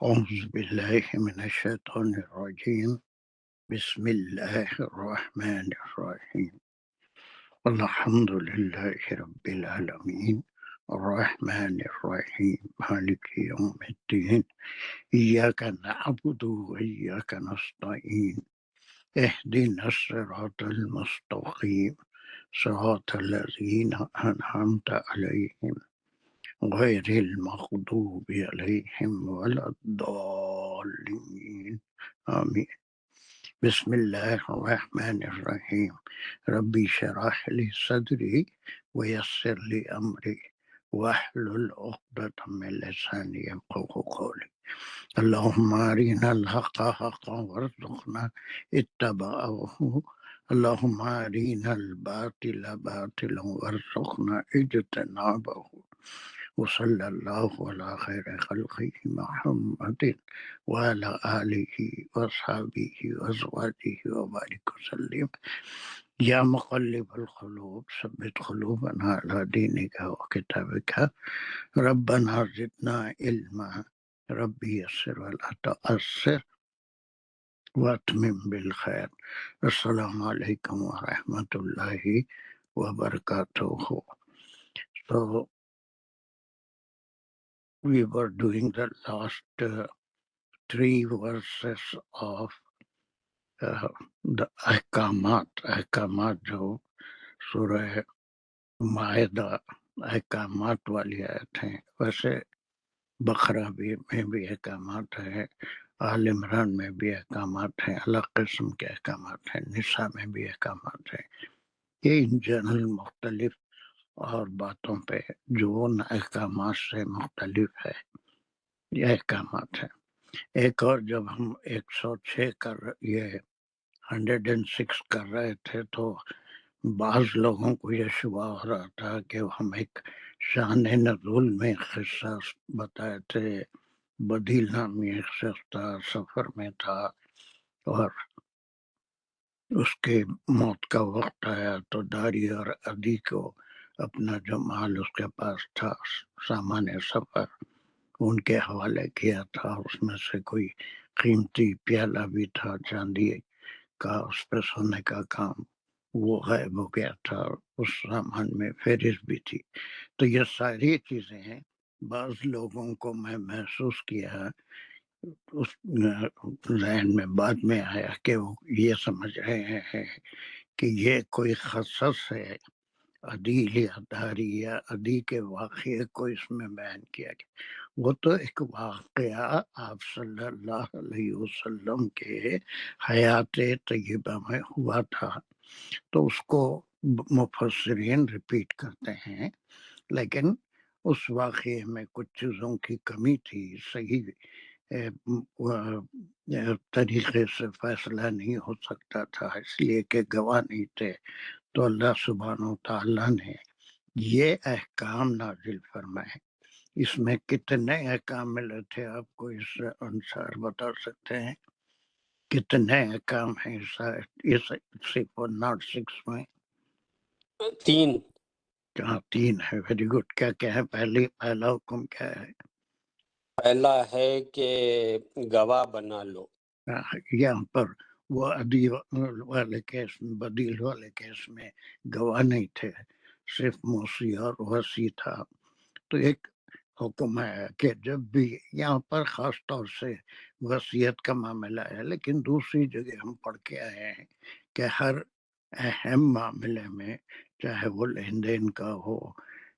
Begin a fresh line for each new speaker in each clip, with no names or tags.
أعوذ بالله من الشيطان الرجيم. بسم الله الرحمن الرحيم. الحمد لله رب العالمين الرحمن الرحيم مالك يوم الدين. إياك نعبد وإياك نستعين. اهدنا الصراط المستقيم صراط الذين أنعمت عليهم غير المغضوب عليهم ولا الضالين آمين. بسم الله الرحمن الرحيم. ربي شرح لي صدري ويسر لي أمري واحلل عقدة من لساني يفقهوا قولي. اللهم أرنا الحق حقا وارزقنا اتباعه. اللهم أرنا الباطل باطلا وارزقنا اجتنابه. وصلى الله على خير خلقه محمد وعلى آله وأصحابه وأزواجه وبارك وسلم. يا مقلب القلوب ثبت قلوبنا على دينك وكتابك. ربنا زدنا علما. ربي يسر ولا تؤثر واتمم بالخير. السلام عليكم ورحمة الله وبركاته. So we were doing the last three verses of the احکامات جو سورہ معاہدہ احکامات والی آیت ہیں، ویسے بقرہ میں بھی احکامات ہیں، آل عمران میں بھی احکامات ہیں، الگ قسم کے احکامات ہیں، نساء میں بھی احکامات ہیں۔ یہ ان جنرل مختلف اور باتوں پہ جو ان احکامات سے مختلف ہے یہ احکامات ہیں۔ ایک اور جب ہم 106 یہ 106 کر رہے تھے تو بعض لوگوں کو یہ شبہ ہو رہا تھا کہ ہم ایک شان نزول میں قصہ بتائے تھے، بدیل نامی ایک شخص تھا، سفر میں تھا اور اس کے موت کا وقت آیا تو داری اور عدی کو اپنا جو مال اس کے پاس تھا، سامان سفر، ان کے حوالے کیا تھا۔ اس میں سے کوئی قیمتی پیالہ بھی تھا چاندی کا، اس پہ سونے کا کام، وہ غائب ہو گیا تھا۔ اس سامان میں فہرست بھی تھی۔ تو یہ ساری چیزیں ہیں۔ بعض لوگوں کو میں محسوس کیا، اس ذہن میں بعد میں آیا کہ وہ یہ سمجھ رہے ہیں کہ یہ کوئی خصص ہے، عدی یا داری یا عدی کے واقعے کو اس میں بیان کیا گیا۔ وہ تو ایک واقعہ آپ صلی اللہ علیہ وسلم کے حیات طیبہ میں ہوا تھا، تو اس کو مفسرین ریپیٹ کرتے ہیں، لیکن اس واقعے میں کچھ چیزوں کی کمی تھی، صحیح طریقے سے فیصلہ نہیں ہو سکتا تھا، اس لیے کہ گواہ نہیں تھے۔ تو اللہ سبحانہ و تعالیٰ نے یہ احکام نازل فرمائے۔ اس میں کتنے احکام ملے تھے؟ آپ کو اس انصار بتا سکتے ہیں کتنے احکام ہیں اس 606 میں؟
3۔
جہاں 3 ہے، ویری گڈ۔ کیا کیا ہے؟ پہلا حکم کیا ہے؟
پہلا ہے کہ گواہ بنا لو۔
یہاں پر وہ عدی والے کیس میں، بدیل والے کیس میں گواہ نہیں تھے، صرف موصی اور وصی تھا۔ تو ایک حکم ہے کہ جب بھی یہاں پر خاص طور سے وصیت کا معاملہ ہے، لیکن دوسری جگہ ہم پڑھ کے آئے ہیں کہ ہر اہم معاملے میں، چاہے وہ لین دین کا ہو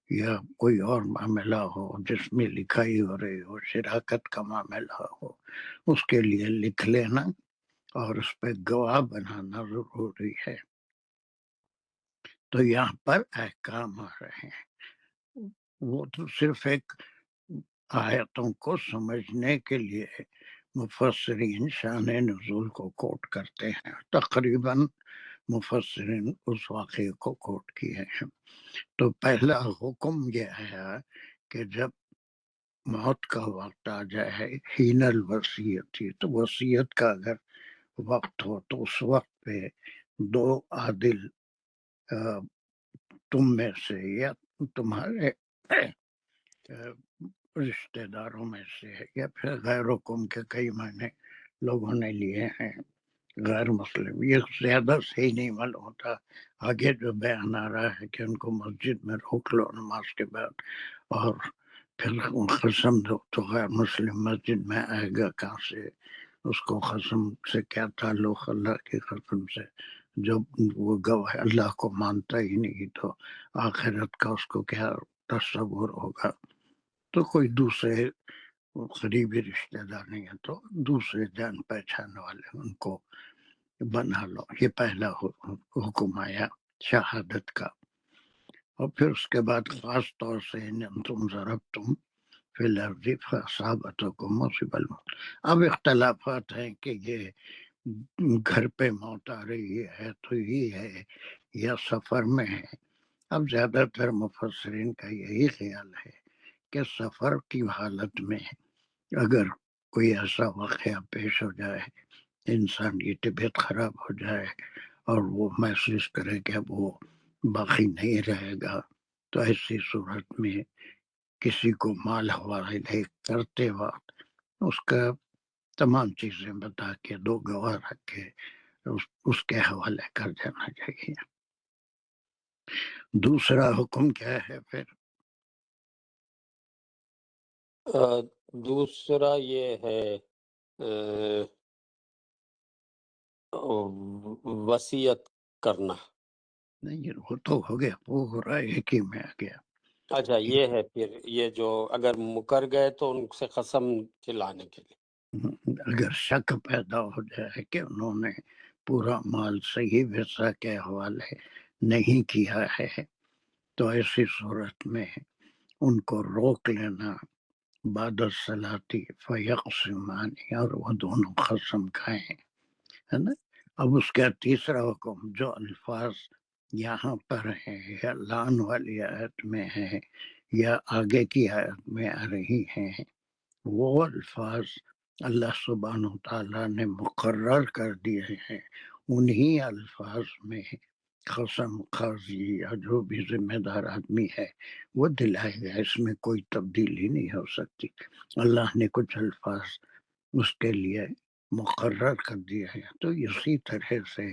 یا کوئی اور معاملہ ہو جس میں لکھائی ہو رہی ہو، شراکت کا معاملہ ہو، اس کے لیے لکھ لینا اور اس پہ گواہ بنانا ضروری ہے۔ تو یہاں پر احکام آ رہے ہیں، وہ تو صرف ایک آیتوں کو سمجھنے کے لیے مفسرین شان نزول کو کوٹ کرتے ہیں۔ تقریباً مفسرین اس واقعے کو کوٹ کیے ہیں۔ تو پہلا حکم یہ ہے کہ جب موت کا وقت آ جائے، حین الوصیت تھی، تو وصیت کا اگر وقت ہو تو اس وقت پہ 2 عادل تم میں سے یا تمہارے رشتہ داروں میں سے یا پھر غیر حکم کے کئی معنی لوگوں نے لیے ہیں، غیر مسلم، یہ زیادہ صحیح نہیں معلوم ہوتا۔ آگے جو بیان آ رہا ہے کہ ان کو مسجد میں روک لو نماز کے بعد، اور پھر قسم دو تو غیر مسلم مسجد میں آئے گا کہاں سے؟ اس کو قسم سے کیا تعلق اللہ کی قسم سے؟ جب وہ گواہ اللہ کو مانتا ہی نہیں تو آخرت کا اس کو کیا تصور ہوگا؟ تو کوئی دوسرے قریبی رشتہ دار نہیں ہے تو دوسرے جان پہچان والے ان کو بنا لو۔ یہ پہلا حکم آیا شہادت کا۔ اور پھر اس کے بعد خاص طور سے تم ضربتم فی الارض فاصابتکم مصیبۃ الموت۔ اب اختلافات ہیں کہ یہ گھر پہ موت آ رہی ہے تو یہ ہے یا سفر میں ہے۔ اب زیادہ تر مفسرین کا یہی خیال ہے کہ سفر کی حالت میں اگر کوئی ایسا واقعہ پیش ہو جائے، انسان کی طبیعت خراب ہو جائے اور وہ محسوس کرے کہ اب وہ باقی نہیں رہے گا، تو ایسی صورت میں کسی کو مال حوالے کرتے وقت اس کا تمام چیزیں بتا کے دو گواہ رکھ کے اس کے حوالے کر دینا چاہیے۔ دوسرا حکم کیا ہے پھر؟
دوسرا یہ ہے وصیت کرنا۔
نہیں، وہ تو ہو گیا، وہ ہو رہا ہے ایک ہی میں آ گیا۔
اچھا یہ ہے پھر یہ جو اگر مکر گئے تو ان سے قسم کھلانے کے لیے۔
اگر شک پیدا ہو جائے کہ انہوں نے پورا مال صحیح حصہ کے حوالے نہیں کیا ہے تو ایسی صورت میں ان کو روک لینا، بعد الصلاۃ فیقسمان، اور وہ دونوں قسم کھائیں، ہے نا۔ اب اس کا تیسرا حکم جو الفاظ یہاں پر ہیں یا لعن والی آیت میں ہے یا آگے کی آیت میں آ رہی ہیں، وہ الفاظ اللہ سبحانہ تعالیٰ نے مقرر کر دیے ہیں۔ انہی الفاظ میں قسم قاضی یا جو بھی ذمہ دار آدمی ہے وہ دلائے گا، اس میں کوئی تبدیلی نہیں ہو سکتی۔ اللہ نے کچھ الفاظ اس کے لیے مقرر کر دیا ہے تو اسی طرح سے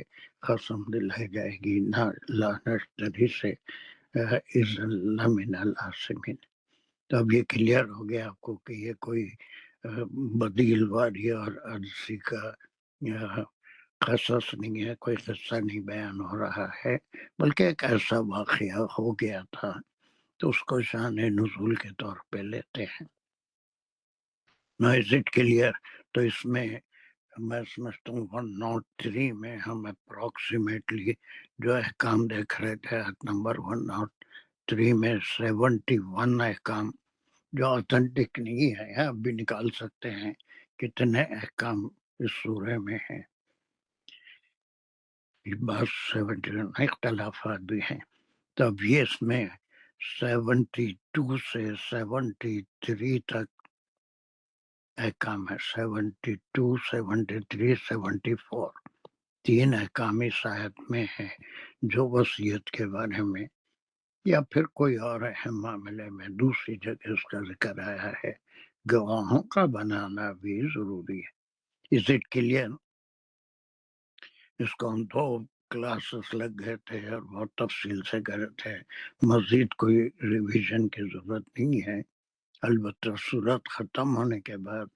قسم دلائی جائے گی، نہ لا نشتری سے اذن لمن العاصمین۔ تو اب یہ کلیئر ہو گیا آپ کو کہ یہ کوئی بدیل واری اور عرضی کا قصص نہیں ہے، کوئی قصہ نہیں بیان ہو رہا ہے، بلکہ ایک ایسا واقعہ ہو گیا تھا تو اس کو شان نزول کے طور پہ لیتے ہیں۔ از اٹ کلیئر؟ تو اس میں میں سمجھتا ہوں 103 میں ہم اپروکسیمیٹلی جو احکام دیکھ رہے تھے، نمبر 103 میں 71 احکام جو اوتھینٹک نہیں ہے، آپ بھی نکال سکتے ہیں کتنے احکام اس سورہ میں ہیں۔ بس 71 اختلافات بھی ہیں۔ تو اب یہ اس میں 72 سے 73 تک احکام ہے، 72 73 74 تین احکام اس آیت میں ہیں جو وصیت کے بارے میں یا پھر کوئی اور اہم معاملے میں دوسری جگہ اس کا ذکر آیا ہے۔ گواہوں کا بنانا بھی ضروری ہے۔ Us it clear? اس کو ہم دو کلاسز لگ گئے تھے اور بہت تفصیل سے کرے تھے، مزید کوئی ریویژن کی ضرورت نہیں ہے۔ البتہ صورت ختم ہونے کے بعد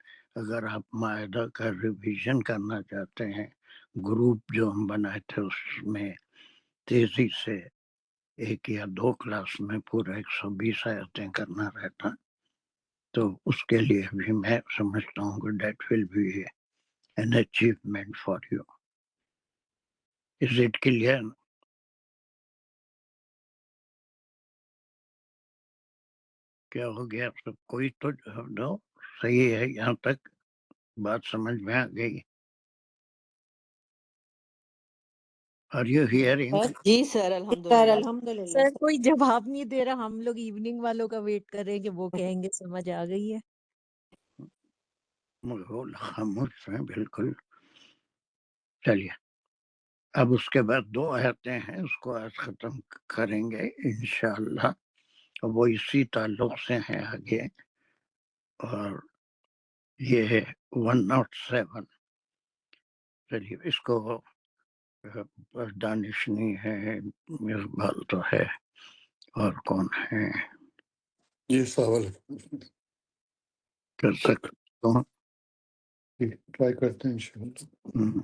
اگر آپ معاہدہ کا ریویژن کرنا چاہتے ہیں، گروپ جو ہم بنائے تھے اس میں تیزی سے ایک یا دو کلاس میں پورا 120 آیتیں کرنا رہتا، تو اس کے لیے بھی میں سمجھتا ہوں کہ that will be an achievement for you. Is it clear? کیا ہو گیا سب؟ کوئی تو جواب دو۔ صحیح ہے یہاں تک بات سمجھ میں آ گئی؟ Are you hearing?
جی سر،
سر
الحمدللہ
سر کوئی جواب نہیں دے رہا، ہم لوگ ایوننگ والوں کا ویٹ کر رہے ہیں کہ وہ کہیں گے سمجھ آ گئی ہے۔
خاموش ہیں بالکل۔ چلیے اب اس کے بعد دو آیتیں ہیں، اس کو آج ختم کریں گے انشاءاللہ، وہ اسی تعلق سے ہیں آگے۔ اور یہ 107 چلیے اس کو دانش نہیں ہے، اقبال تو ہے، اور کون ہے
یہ سوال ہے،
کر سکتا ہوں؟
ٹرائی کرتے ہیں انشاءاللہ۔
ہم،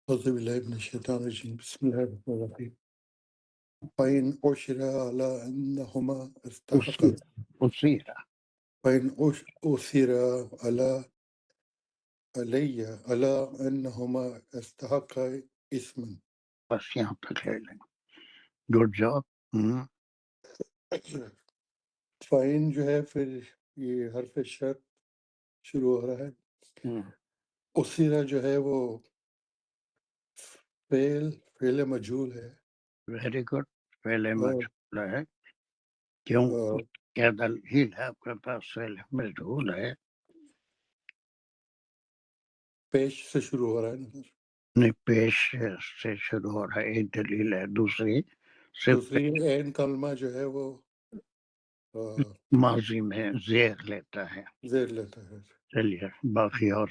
اعوذ باللہ من الشیطان الرجیم، بسم اللہ الرحمن الرحیم۔ فَإِنْ عُثِرَ عَلَىٰ أَنَّهُمَا اسْتَحَقَّا
اسیرا
فَإِنْ عُثِرَ عَلَىٰ أَنَّهُمَا اسْتَحَقَّا إِثْمًا۔
بس یہاں تک لے لیں، گڈ جاب۔
فَإِنْ جو ہے پھر یہ حرف شرط شروع ہو رہا ہے۔ عُثِرَ جو ہے وہ فعل مجہول ہے،
ویری گڈ، پہلے
اور
مجھول ہے، کیوں کیا دلیل ہے آپ کے پاس؟ پہلے مجھول ہے،
پیش سے شروع ہو رہا ہے نا۔
نہیں پیش سے شروع ہو رہا ہے، ایک دلیل ہے، دوسری صرف
دوسری عین کلمہ جو ہے وہ
ماضی میں زیر لیتا ہے۔
زیر لیتا ہے۔
چلیے باقی اور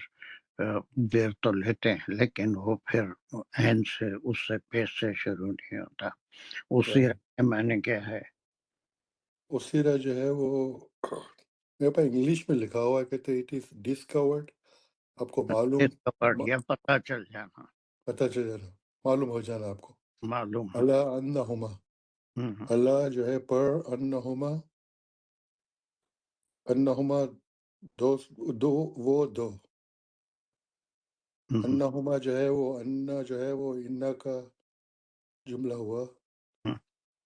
دیر تو لیتے ہیں، لیکن وہ پھر عین سے، اس سے پیش سے شروع نہیں ہوتا۔ اسی معنی کیا ہے؟
اسیرا جو ہے وہ میرے پاس انگلش میں لکھا ہوا ہے، کہتے اٹ از ڈسکورڈ، آپ کو معلوم،
اس کا پڑھ یا پتہ چل جانا،
پتہ چل جانا، معلوم ہو جانا آپ کو۔
معلوم ہو۔
اللہ انہما، اللہ جو ہے پر انہما، انہما دو وہ دو، انہما جو ہے وہ انا جو ہے وہ انا کا جملہ ہوا،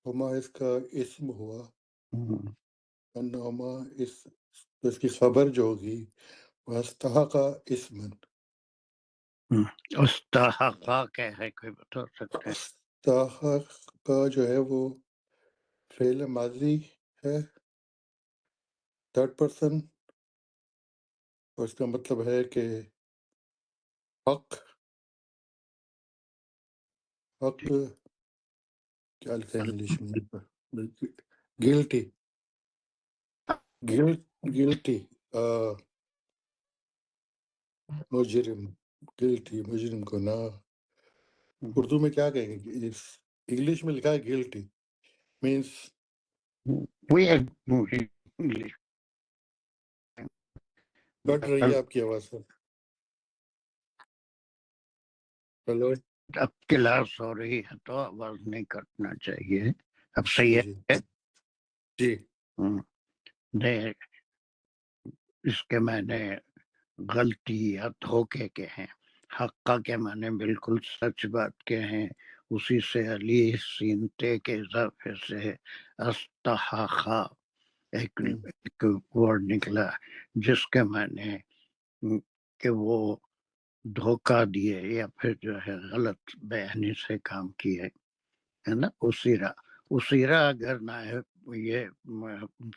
ہما اس کا اسم ہوا، انہما اس کی خبر جو ہوگی وہ استحق اسمن،
استحقا کیا ہے، کوئی بتا سکتے ہیں؟
استحق کا جو ہے وہ فعل ماضی ہے، تھرڈ پرسن، اور اس کا مطلب ہے کہ حق کیا لکھا ہے انگلش میں، گلٹی، گلٹی مجرم، گلٹی مجرم کو نہ، اردو میں کیا کہیں گے؟ انگلش میں لکھا ہے گلٹی مینس
انگلش
کٹ رہی ہے آپ کی آواز سے۔ ہلو،
اب کلاس ہو رہی ہے تو آواز نہیں کٹنا چاہیے۔ اب
جی
صحیح
جی
ہے؟
جی،
نہیں، اس کے معنی غلطی یا دھوکے کے ہیں، حقہ کے معنی بالکل سچ بات کے ہیں، اسی سے علی سین تے کے اضافے سے استحقا ایک ورڈ نکلا جس کے معنی کہ وہ دھوکہ دیے یا پھر جو ہے غلط بیانی سے کام کیے، ہے نا۔ اسیرا اگر نہ ہے یہ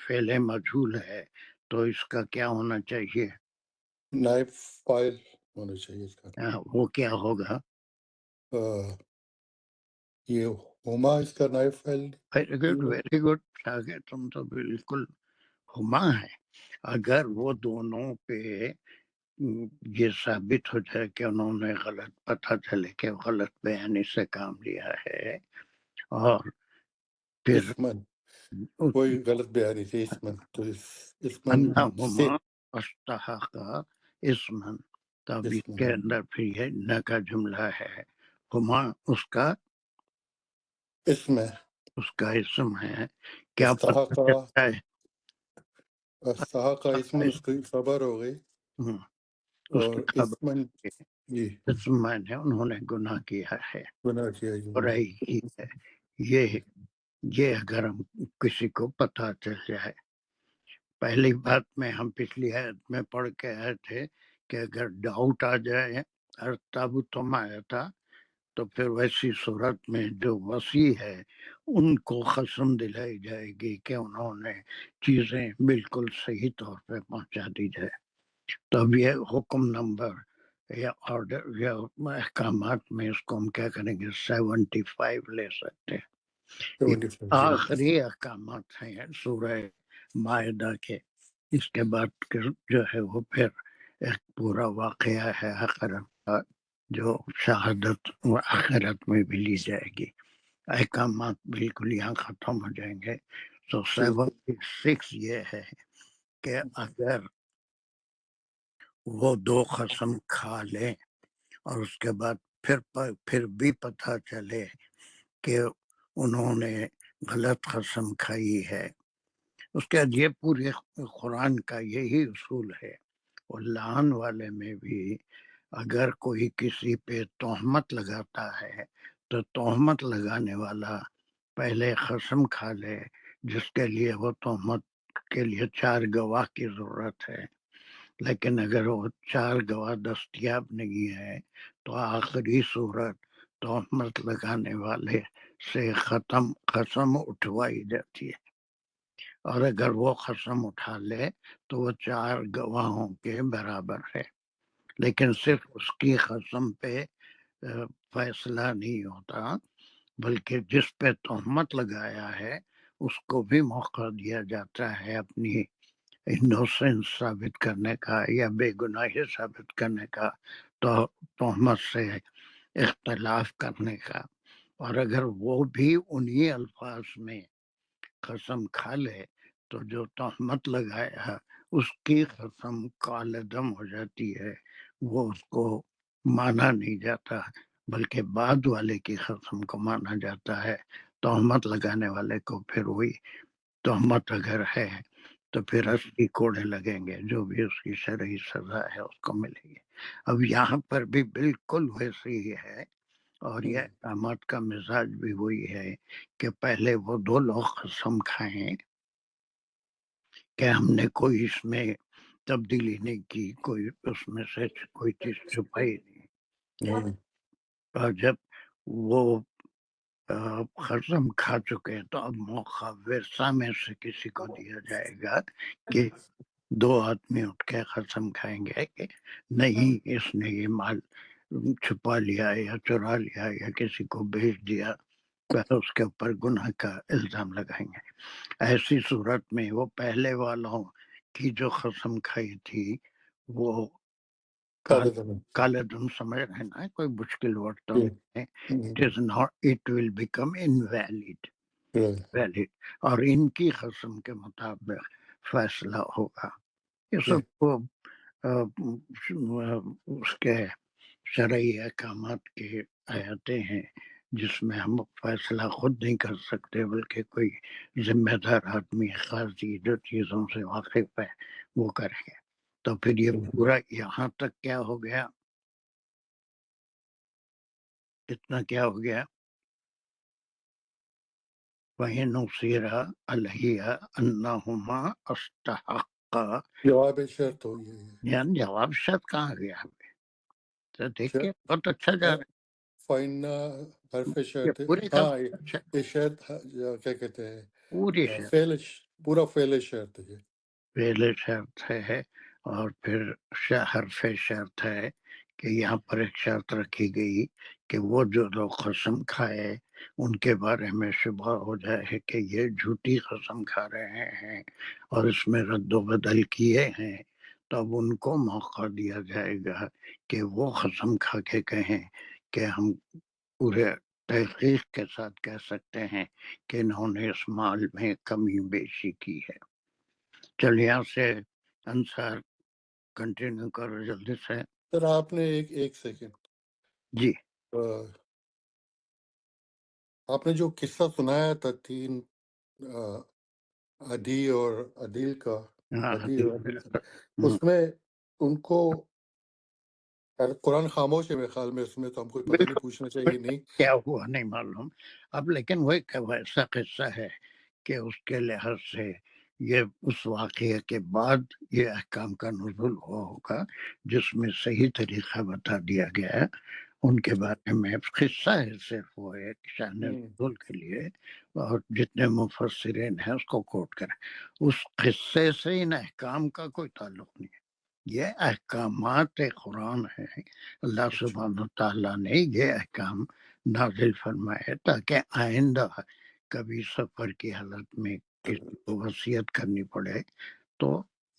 فعل مجہول ہے تو اس کا کیا ہونا چاہیے؟
نائب فائل ہونا چاہیے اس کا۔
وہ کیا ہوگا؟
یہ ہما اس کا نائب فائل۔
ویری گڈ، آگے تم تو بالکل ہما ہے۔ اگر وہ دونوں پہ یہ ثابت ہو جائے کہ انہوں نے غلط، پتہ چلے کہ غلط بیانی سے کام لیا ہے، اور پھر
اسمن، کوئی غلط بیانی تھی، اسمن، تو اسمن سے
انہما استحقا اسمن، تب اس
اسمن
کے اندر پھر یہ نہ کا جملہ ہے، ہما اس کا
اسم ہے،
اسم ہے، کیا پتہ
استحقا،
چلتا ہے؟
استحقا اسمن اس کی خبر ہو گئی،
اس
اور
کی خبر
اسمن جی
اسم میں انہوں نے گناہ کیا ہے،
گناہ کیا
برائی کی ہے۔ یہ اگر ہم کسی کو پتہ چل جائے، پہلی بات میں ہم پچھلی آیت میں پڑھ کے آئے تھے کہ اگر ڈاؤٹ آ جائے، اور تب تم آیا تھا، تو پھر ویسی صورت میں جو وسیع ہے ان کو قسم دلائی جائے گی کہ انہوں نے چیزیں بالکل صحیح طور پہ پہنچا دی جائے۔ تو اب یہ حکم نمبر یا آرڈر یا احکامات میں اس کو ہم کیا کریں گے؟ 75 لے سکتے ہیں۔ یہ
75
آخری احکامات ہیں سورہ مائدہ کے، اس کے بعد جو ہے وہ پھر ایک پورا واقعہ ہے آخرت کا، جو شہادت و آخرت میں بھی لی جائے گی۔ احکامات بالکل یہاں ختم ہو جائیں گے۔ تو 76 یہ ہے کہ اگر وہ 2 قسم کھا لیں اور اس کے بعد پھر بھی پتہ چلے کہ انہوں نے غلط قسم کھائی ہے، اس کے بعد یہ پورے قرآن کا یہی اصول ہے۔ اور لعن والے میں بھی اگر کوئی کسی پہ تہمت لگاتا ہے تو تہمت لگانے والا پہلے قسم کھا لے، جس کے لیے وہ تہمت کے لیے 4 گواہ کی ضرورت ہے۔ لیکن اگر وہ 4 گواہ دستیاب نہیں ہے تو آخری صورت تہمت لگانے والے سے قسم اٹھوائی جاتی ہے، اور اگر وہ قسم اٹھا لے تو وہ 4 گواہوں کے برابر ہے۔ لیکن صرف اس کی قسم پہ فیصلہ نہیں ہوتا، بلکہ جس پہ تہمت لگایا ہے اس کو بھی موقع دیا جاتا ہے اپنی انوسنس ثابت کرنے کا یا بے گناہی ثابت کرنے کا، تو تہمت سے اختلاف کرنے کا۔ اور اگر وہ بھی انہی الفاظ میں قسم کھا لے تو جو تہمت لگایا اس کی قسم کالعدم ہو جاتی ہے، وہ اس کو مانا نہیں جاتا بلکہ بعد والے کی قسم کو مانا جاتا ہے۔ تہمت لگانے والے کو پھر وہی تہمت اگر ہے تو پھر 80 کوڑے لگیں گے، جو بھی اس کی شرعی سزا ہے اس کو ملے گی۔ اب یہاں پر بھی بالکل ویسے ہی ہے، اور یہ احکامات کا مزاج بھی وہی ہے کہ پہلے وہ 2 لوگ قسم کھائیں کہ ہم نے کوئی اس میں تبدیلی نہیں کی، کوئی اس میں سے کوئی چیز چھپائی نہیں، اور جب وہ قسم کھا چکے تو اب موقع ورثہ میں سے کسی کو دیا جائے گا کہ 2 آدمی اٹھ کے قسم کھائیں گے کہ نہیں، اس نے یہ مال چھپا لیا یا چرا لیا یا کسی کو بھیج دیا، تو اس کے اوپر گناہ کا الزام لگائیں گے۔ ایسی صورت میں وہ پہلے والوں کی جو قسم کھائی تھی وہ کالے دم سمجھ رہے نا، کوئی مشکل ورڈ تو نہیں ہے۔ It will become invalid، اور ان کی قسم کے مطابق فیصلہ ہوگا۔ یہ سب کو اس کے شرعی احکامات کی آیتیں ہیں جس میں ہم فیصلہ خود نہیں کر سکتے، بلکہ کوئی ذمہ دار آدمی قاضی جو چیزوں سے واقف ہے وہ کریں گے۔ تو پھر یہ پورا یہاں تک کیا ہو گیا، اتنا کیا ہو گیا، وَإِنْ نُصِرَ عَلَيْهَا أَنَّهُمَا اسْتَحَقَّا،
جواب شرط ہو گئی ہے،
یعنی جواب شرط کہاں گیا؟ تو دیکھ کے بہت اچھا جا رہا
فائنہ حرف
ہے،
شرط ہے۔
پورے کا
ہاں
اچھا،
یہ شرط کیا کہتے
پوری
ہیں،
شرط،
فعل، پورا فعل شرط ہے۔
پہلے شرط ہے، اور پھر حرف شرط ہے کہ یہاں پر ایک شرط رکھی گئی کہ وہ جو لوگ قسم کھائے ان کے بارے میں شبہ ہو جائے کہ یہ جھوٹی قسم کھا رہے ہیں اور اس میں رد و بدل کیے ہیں، تو اب ان کو موقع دیا جائے گا کہ وہ قسم کھا کے کہیں کہ ہم پورے تحقیق کے ساتھ کہہ سکتے ہیں کہ انہوں نے اس مال میں کمی بیشی کی ہے۔ چل یہاں سے انصار کنٹینیو کرو جلدی سے۔
سر آپ نے ایک سیکنڈ،
جی
آپ نے جو قصہ سنایا تھا 3 عدی اور عدیل کا،
ہاں،
عدی اور عدیل کا، اس میں ان کو قرآن خاموش ہے میرے خیال میں، اس میں تو ہم کو پتہ نہیں،
بالکل
پوچھنا چاہیے نہیں۔
کیا ہوا نہیں معلوم اب، لیکن وہ ایک ایسا قصہ ہے کہ اس کے لحاظ سے یہ اس واقعے کے بعد یہ احکام کا نزول ہوا ہوگا جس میں صحیح طریقہ بتا دیا گیا ہے۔ ان کے بارے میں قصہ ہے، صرف وہ ایک شان نزول کے لیے، اور جتنے مفسرین ہیں اس کو کوٹ کریں۔ اس قصے سے ان احکام کا کوئی تعلق نہیں ہے، یہ احکامات قرآن ہیں۔ اللہ سبحانہ تعالیٰ نے یہ احکام نازل فرمائے تاکہ آئندہ کبھی سفر کی حالت میں کسی کو وصیت کرنی پڑے تو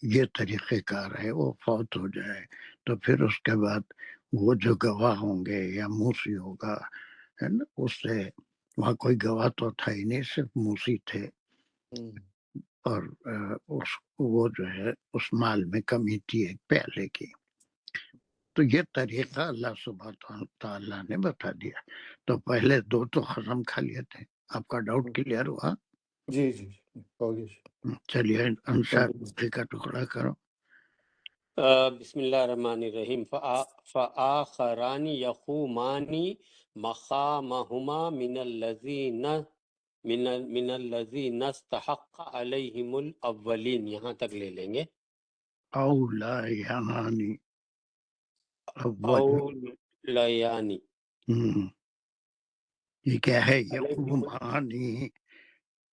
یہ طریقہ کار ہے، وہ فوت ہو جائے تو پھر اس کے بعد وہ جو گواہ ہوں گے یا موسی ہوگا، ہے نا، اس سے وہاں کوئی گواہ تو تھا ہی نہیں، صرف موسی تھے، اور وہ جو ہے اس مال میں کمی تھی ایک پیالے کی. تو یہ طریقہ اللہ سبحانہ تعالیٰ نے بتا دیا. تو پہلے دو تو ختم کھا لیے تھے. آپ کا ڈاؤٹ کلیئر ہوا؟
جی جی ہو گیا.
چلیے انصار کا ٹکڑا کرو.
بسم اللہ الرحمن الرحیم. فآخران یقومان مقامہما من الذین استحق علیہم الاولین. یہاں تک لے لیں گے.
اولا یعنی اول.
اولیانی
یہ کیا ہے؟
علیہم،
یقومانی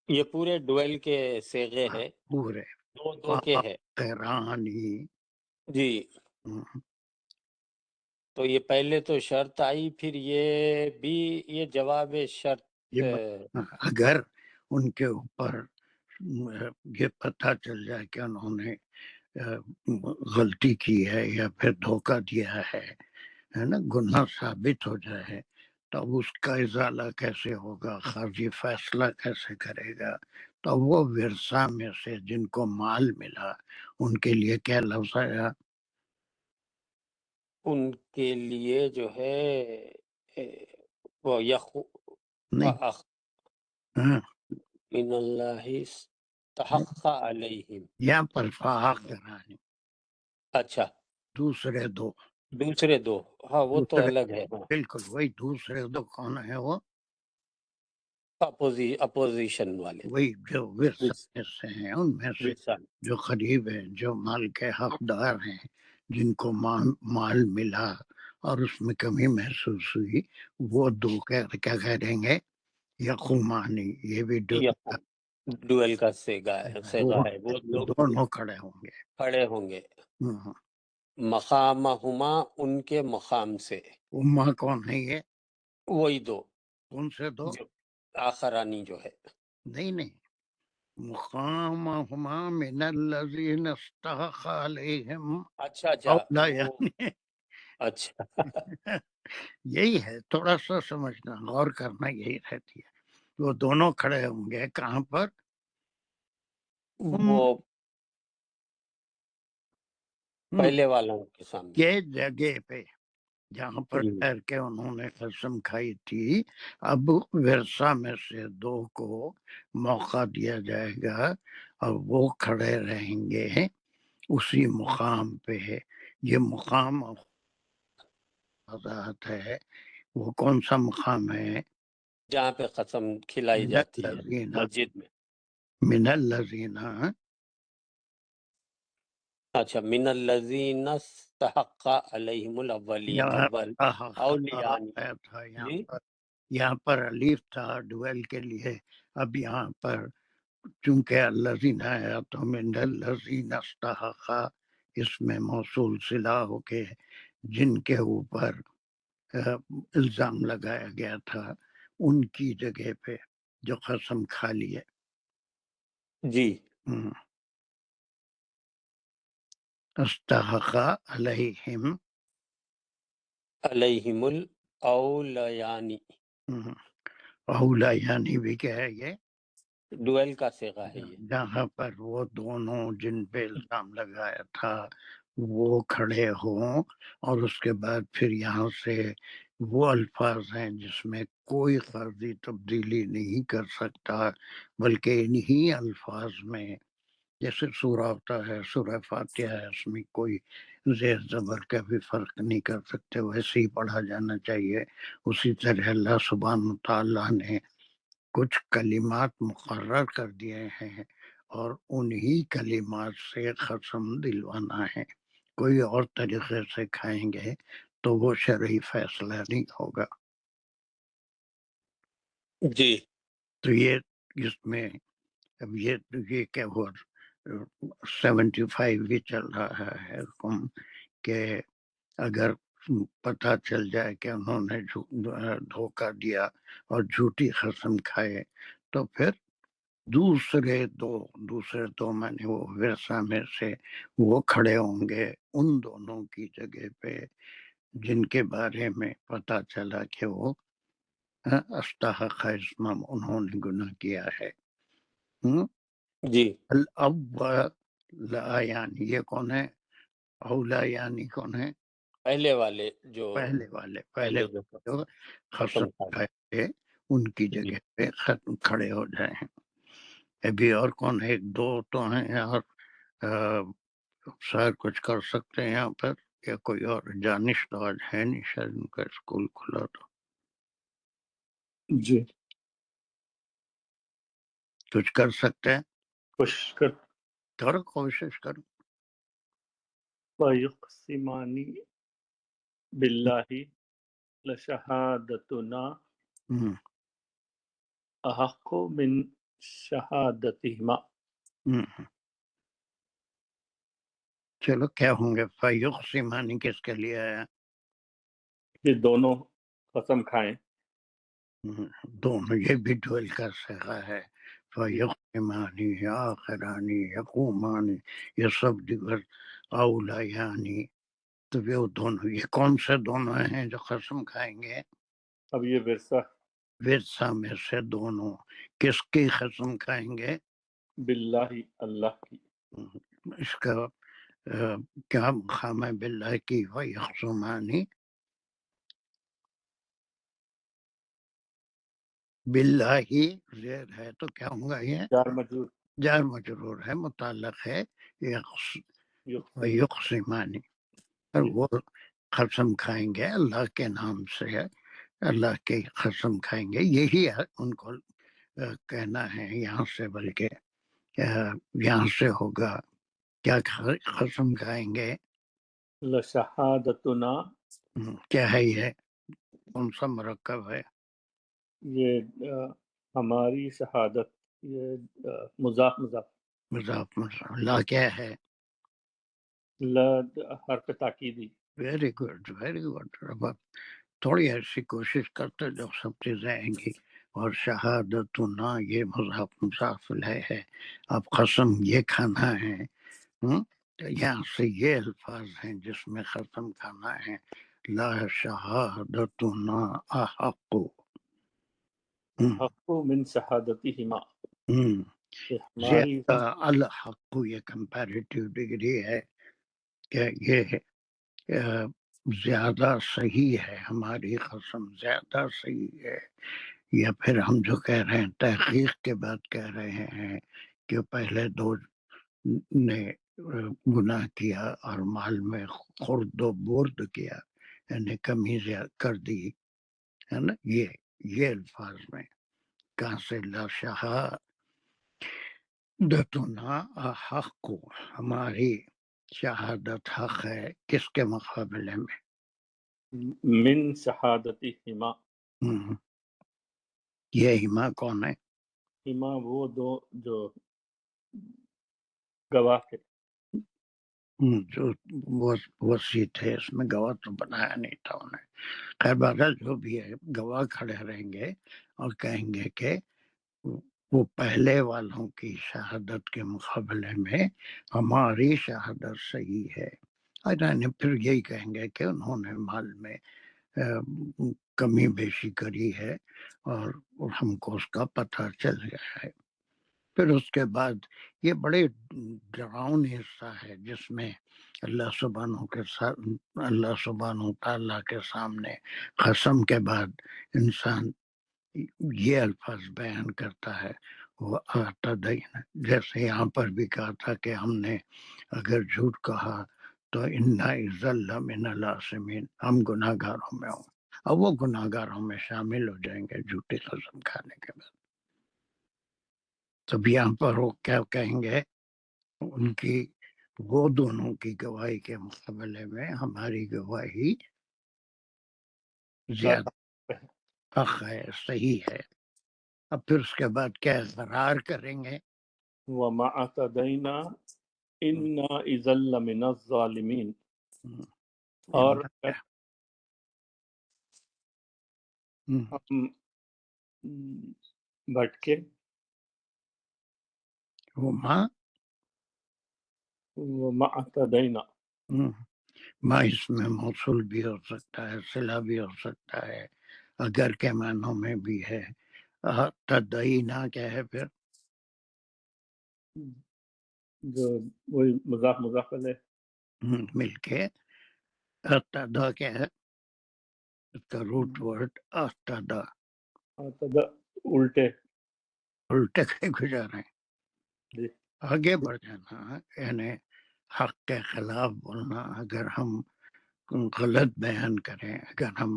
یہ پورے ڈویل کے صیغے ہے،
پورے.
دو دو کے ہے.
فآخرانی
جی، تو یہ پہلے تو شرط آئی، پھر یہ بھی یہ جواب شرط.
اگر ان کے اوپر یہ پتہ چل جائے کہ انہوں نے غلطی کی ہے یا پھر دھوکہ دیا ہے نا، گناہ ثابت ہو جائے، تو اس کا ازالہ کیسے ہوگا؟ قاضی فیصلہ کیسے کرے گا؟ تو وہ ورثہ میں سے جن کو مال ملا ان کے لیے کیا لفظ آیا؟
ان کے لیے جو ہے وہ
نہیں، ہاں،
من اللہ استحق علیہم.
یہاں پر فآخرانی
اچھا،
دوسرے دو.
دوسرے دو، ہاں وہ تو
دوسرے
الگ ہے. ہاں،
بالکل وہی دوسرے دو کون ہے؟ وہ
اپوزیشن والے
وہی جو ورثہ میں سے ہیں، ان میں سے
ورثہ.
جو قریب ہیں، جو مال کے حقدار ہیں، جن کو مال ملا اور اس میں کمی محسوس ہوئی، وہ دو کیا کریں گے؟ یقومانی. یہ بھی
ڈویل کا صیغہ ہے. وہ لوگ
دونوں کھڑے ہوں گے.
کھڑے ہوں گے
ہاں.
مقامہما، ان کے مقام سے.
امہ کون ہے یہ؟
وہی دو
کون سے دو؟
جو آخرانی جو ہے.
نہیں، مقامہما من الذین استحق علیہم
اچھا
اولا،
وہ
یعنی
اچھا.
یہی ہے. تھوڑا سا سمجھنا، غور کرنا، یہی رہتی ہے. وہ دونوں کھڑے ہوں گے کہاں پر؟
وہ پہلے والوں کے سامنے
کے جگہ پہ جہاں پر ٹھہر کے انہوں نے قسم کھائی تھی. اب ورثہ میں سے دو کو موقع دیا جائے گا اور وہ کھڑے رہیں گے اسی مقام پہ. یہ مقام وضاحت ہے. وہ کون سا مقام ہے؟
جہاں پہ قسم کھلائی
من
جاتی ہے
الذین،
مسجد میں.
من الذین.
اچھا، من الذین استحق علیہم الاولین. اول اولیانی.
آیا تھا
جی،
یہاں پر الف تھا ڈویل کے لیے. اب یہاں پر چونکہ الذین آیا تو من الذین استحق، اس میں موصول صلہ ہو کے جن کے اوپر الزام لگایا گیا تھا ان کی جگہ پہ جو قسم کھا لیے.
جی،
استحق علیہم
علیہم الاولیانی.
اولا یعنی بھی کیا ہے؟ یہ
ڈویل کا صیغہ ہے یہ.
جہاں پر وہ دونوں جن پہ الزام لگایا تھا وہ کھڑے ہوں، اور اس کے بعد پھر یہاں سے وہ الفاظ ہیں جس میں کوئی قاضی تبدیلی نہیں کر سکتا، بلکہ انہی الفاظ میں، جیسے سورہ ہوتا ہے، سورہ فاتحہ ہے، اس میں کوئی زیر زبر کا بھی فرق نہیں کر سکتے، ویسے ہی پڑھا جانا چاہیے. اسی طرح اللہ سبحانہ تعالیٰ نے کچھ کلمات مقرر کر دیے ہیں اور انہی کلمات سے قسم دلوانا ہے. کوئی اور طریقے سے کھائیں گے تو وہ شرعی فیصلہ نہیں ہوگا.
جی،
تو یہ اس میں اب یہ کیا ہوا، 75 بھی چل رہا ہے حکم کہ اگر پتہ چل جائے کہ انہوں نے دھوکہ دیا اور جھوٹی قسم کھائے تو پھر دوسرے دو معنی وہ ورثہ میں سے وہ کھڑے ہوں گے ان دونوں کی جگہ پہ جن کے بارے میں پتا چلا کہ وہ استحق اسمم انہوں نے گناہ کیا ہے.
جی
الاولیان یہ کون ہے؟ اولیانی کون ہے؟
پہلے والے جو
پہلے
جو
جو خسم
قسم کھائے.
کھائے ان کی
جی
جگہ پہ کھڑے ہو جائیں. ابھی اور کون ہے؟ دو تو ہیں اور شاید کچھ کر سکتے ہیں یہاں پر یا کوئی اور؟ جانش تو آج ہے نہیں، شاید ان کا اسکول کھلا تو
جی
کچھ کر سکتے ہیں.
کوشش کر
کرو، کوشش کرو.
وَيُقْسِمَانِ بِاللَّهِ لَشَهَادَتُنَا
ہم،
أَحَقُّ مِنْ شَهَادَتِهِمَا.
ہم. چلو کیا ہوں گے؟ فیقسمانی کس کے لیے آیا؟
یہ دونوں قسم کھائیں.
دونوں، یہ بھی ڈویل کا صیغہ ہے. فیقسمانی، آخرانی، یقومانی، یہ سب دیگر اولیانی. تو وہ دونوں، یہ کون سے دونوں ہیں جو قسم کھائیں گے؟
اب یہ ورثہ
ورثہ میں سے دونوں کس کی قسم کھائیں گے؟
باللہ اللہ کی.
اس کا کیا مقام ہے باللہ کی؟ ویقسمانی باللہ ہی زیر ہے تو کیا ہوں گا؟ یہ
جار مجرور
جار مجرور ہے، متعلق ہے یقسمانی. اور وہ قسم کھائیں گے اللہ کے نام سے، اللہ کی قسم کھائیں گے. یہی ان کو کہنا ہے یہاں سے، بلکہ یہاں سے ہوگا کیا قسم کھائیں گے؟
لشہادتنا،
کیا ہے یہ؟ کون سا مرکب ہے؟
یہ ہماری شہادت، یہ مضاف
مضاف مضاف. لا کیا ہے؟
حرف تاکیدی.
Very good, very good. اب آپ تھوڑی ایسی کوشش کرتے جو سب چیزیں آئیں گی. اور شہادتنا یہ مضاف مضاف ہے. اب قسم یہ کھانا ہے. تو یہاں سے یہ الفاظ ہیں جس میں قسم کھانا ہے. لا شہادتنا احق.
حق من شہادتہما، کہ ہماری
زیادہ الحق، یہ کمپیریٹیو ڈگری ہے کہ یہ زیادہ صحیح ہے، ہماری قسم زیادہ صحیح ہے. یا پھر ہم جو کہہ رہے ہیں تحقیق کے بعد کہہ رہے ہیں کہ پہلے دو نے گناہ کیا اور مال میں خرد و برد کیا، یعنی کمی کر دی ہے نا. یہ الفاظ میں کہاں سے؟ لا شہادتنا حق، ہماری شہادت حق ہے. کس کے مقابلے میں؟
من شہادتہما.
یہ ہما کون ہے؟
ہما وہ دو جو گواہ تھے.
جو وسیع تھے، اس میں گواہ تو بنایا نہیں تھا انہیں. خیر بہرحال جو بھی ہے، گواہ کھڑے رہیں گے اور کہیں گے کہ وہ پہلے والوں کی شہادت کے مقابلے میں ہماری شہادت صحیح ہے. پھر یہی کہیں گے کہ انہوں نے مال میں کمی بیشی کری ہے اور ہم کو اس کا پتہ چل گیا ہے. پھر اس کے بعد یہ بڑے ڈراؤن حصہ ہے جس میں اللہ سبحانہ تعالیٰ کے سامنے قسم کے بعد انسان یہ الفاظ بیان کرتا ہے. وہ اعتدینا، جیسے یہاں پر بھی کہا تھا کہ ہم نے اگر جھوٹ کہا تو انا اذا لمن الآثمین، ہم گناہ گاروں میں ہوں. اب وہ گناہ گاروں میں شامل ہو جائیں گے جھوٹی قسم کھانے کے بعد. تب یہاں پر وہ کیا کہیں گے؟ ان کی وہ دونوں کی گواہی کے مقابلے میں ہماری گواہی زیادہ حق ہے، صحیح ہے. اب پھر اس کے بعد کیا اقرار کریں گے؟
وما اعتدینا انا اذا لمن الظالمین.
یہ
اور
مطلب کیا؟
ہم بھٹکے
وما
وما اعتدینا
ما اس میں موصول بھی ہو سکتا ہے، صلہ بھی ہو سکتا ہے، اگر کے معنوں میں بھی ہے۔ تدعینا کیا ہے پھر؟
جو وہی مضاف مضاف علیہ
مل کے ارتدا کیا ہے؟ اس کا روٹ ورڈ ارتدا،
اعتدا الٹے
الٹے کے گزارے ہیں۔
جی
آگے بڑھ جانا یعنی حق کے خلاف بولنا، اگر ہم غلط بیان کریں، اگر ہم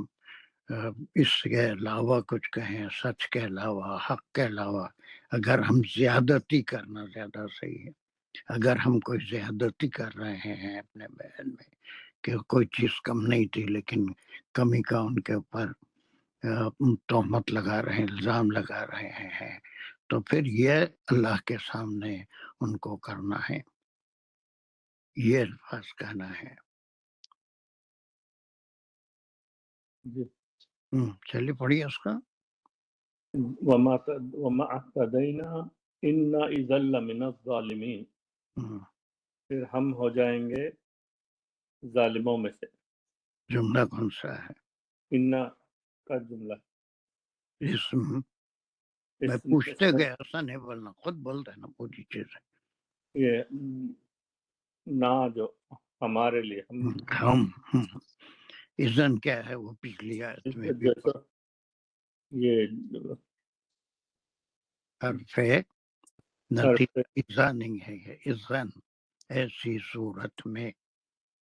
اس کے علاوہ کچھ کہیں، سچ کے علاوہ، حق کے علاوہ، اگر ہم زیادتی کرنا زیادہ صحیح ہے، اگر ہم کوئی زیادتی کر رہے ہیں اپنے بیان میں کہ کوئی چیز کم نہیں تھی لیکن کمی کا ان کے اوپر تہمت لگا رہے ہیں، الزام لگا رہے ہیں، تو پھر یہ اللہ کے سامنے ان کو کرنا ہے، یہ الفاظ کہنا ہے۔
جی
چلیے پڑھیے اس کا۔
وما اعتدینا انا اذا لمن الظالمین، پھر ہم ہو جائیں گے ظالموں میں سے۔
جملہ کون سا ہے؟
انا کا جملہ
اسم میں
اس
پوچھتے گئے، ایسا نہیں بولنا، خود بولتے ہیں نا پوری چیز
یہ نا جو ہمارے لیے
ہم اذن کیا ہے وہ پچھلی آیت میں بھی
جیسا یہ
حرف
حرف
نتیجہ اذا نہیں ہے، یہ اذن ایسی صورت میں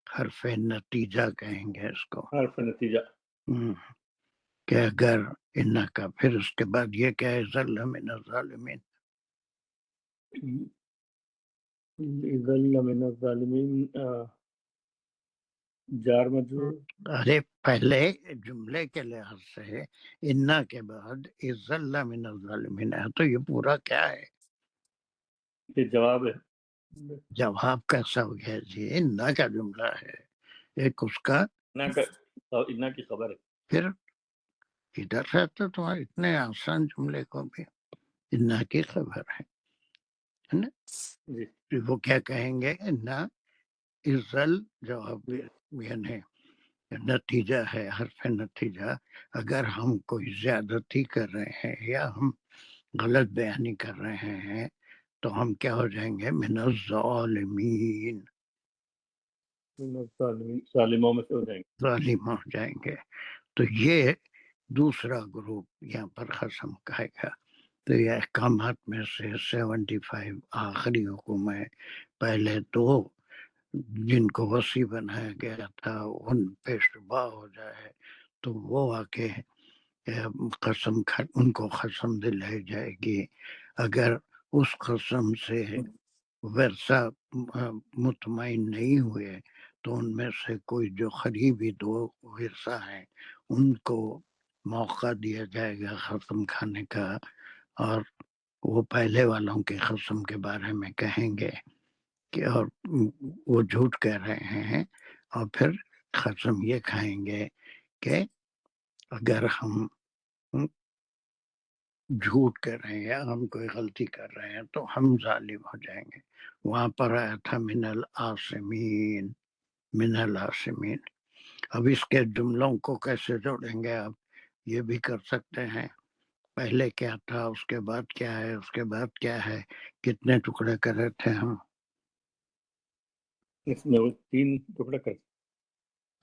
حرف نتیجہ کہیں گے اس کو،
حرف نتیجہ
کہ اگر ان کا، پھر اس کے بعد یہ کیا ہے، ظل من الظالمین،
اذا لمن الظالمین جار مجرور
ارے پہلے جملے کے لحاظ سے انا کے بعد ظل من الظالمین ہے، تو یہ پورا کیا ہے؟
یہ جواب ہے،
جواب کیسا ہو گیا جی؟ انا کا جملہ ہے ایک، اس کا
انا کی خبر ہے۔
پھر ادھر سے تو تمہارے اتنے آسان جملے کو بھی انا کی خبر ہے نا؟
جی
پھر وہ کیا کہیں گے؟ انا ازل جواب یعنی نتیجہ ہے، حرف نتیجہ، اگر ہم کوئی زیادتی کر رہے ہیں یا ہم غلط بیانی کر رہے ہیں تو ہم کیا ہو جائیں گے؟ من الظالمین،
من الظالمین، ظالموں میں سے ہو جائیں گے۔
ظالم ہو جائیں گے۔ تو یہ دوسرا گروپ یہاں پر قسم کہے گا۔ تو یہ احکامات میں سے 75 آخری حکم ہے، پہلے دو جن کو وصی بنایا گیا تھا ان پہ شبہ ہو جائے تو وہ آ کے قسم ان کو قسم دلائی جائے گی، اگر اس قسم سے ورثہ مطمئن نہیں ہوئے تو ان میں سے کوئی جو قریبی دو ورثہ ہیں ان کو موقع دیا جائے گا قسم کھانے کا، اور وہ پہلے والوں کے قسم کے بارے میں کہیں گے کہ اور وہ جھوٹ کہہ رہے ہیں، اور پھر قسم یہ کھائیں گے کہ اگر ہم جھوٹ کر رہے ہیں یا ہم کوئی غلطی کر رہے ہیں تو ہم ظالم ہو جائیں گے۔ وہاں پر آیا تھا من العاصمین، من العاصمین۔ اب اس کے جملوں کو کیسے جوڑیں گے آپ؟ یہ بھی کر سکتے ہیں، پہلے کیا تھا، اس کے بعد کیا ہے، اس کے بعد کیا ہے، کتنے ٹکڑے کر رہے تھے ہم؟
اس میں وہ 3 ٹکڑے کر،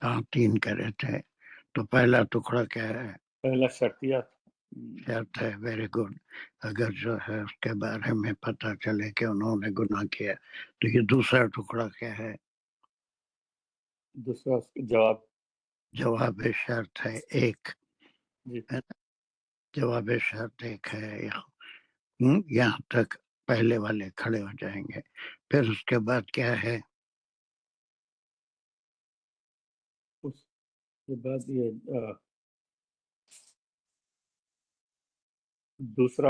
ہاں 3 کرے تھے۔ تو پہلا ٹکڑا کیا ہے؟
پہلا شرطیہ
شرط ہے، ویری گڈ۔ اگر جو ہے اس کے بارے میں پتہ چلے کہ انہوں نے گناہ کیا تو یہ دوسرا ٹکڑا کیا ہے؟
دوسرا جواب
جواب شرط ہے ایک،
جی
ہے نا؟ جواب شرط ایک ہے، یہاں تک پہلے والے کھڑے ہو جائیں گے۔ پھر اس کے بعد کیا ہے؟
اس کے بعد یہ دوسرا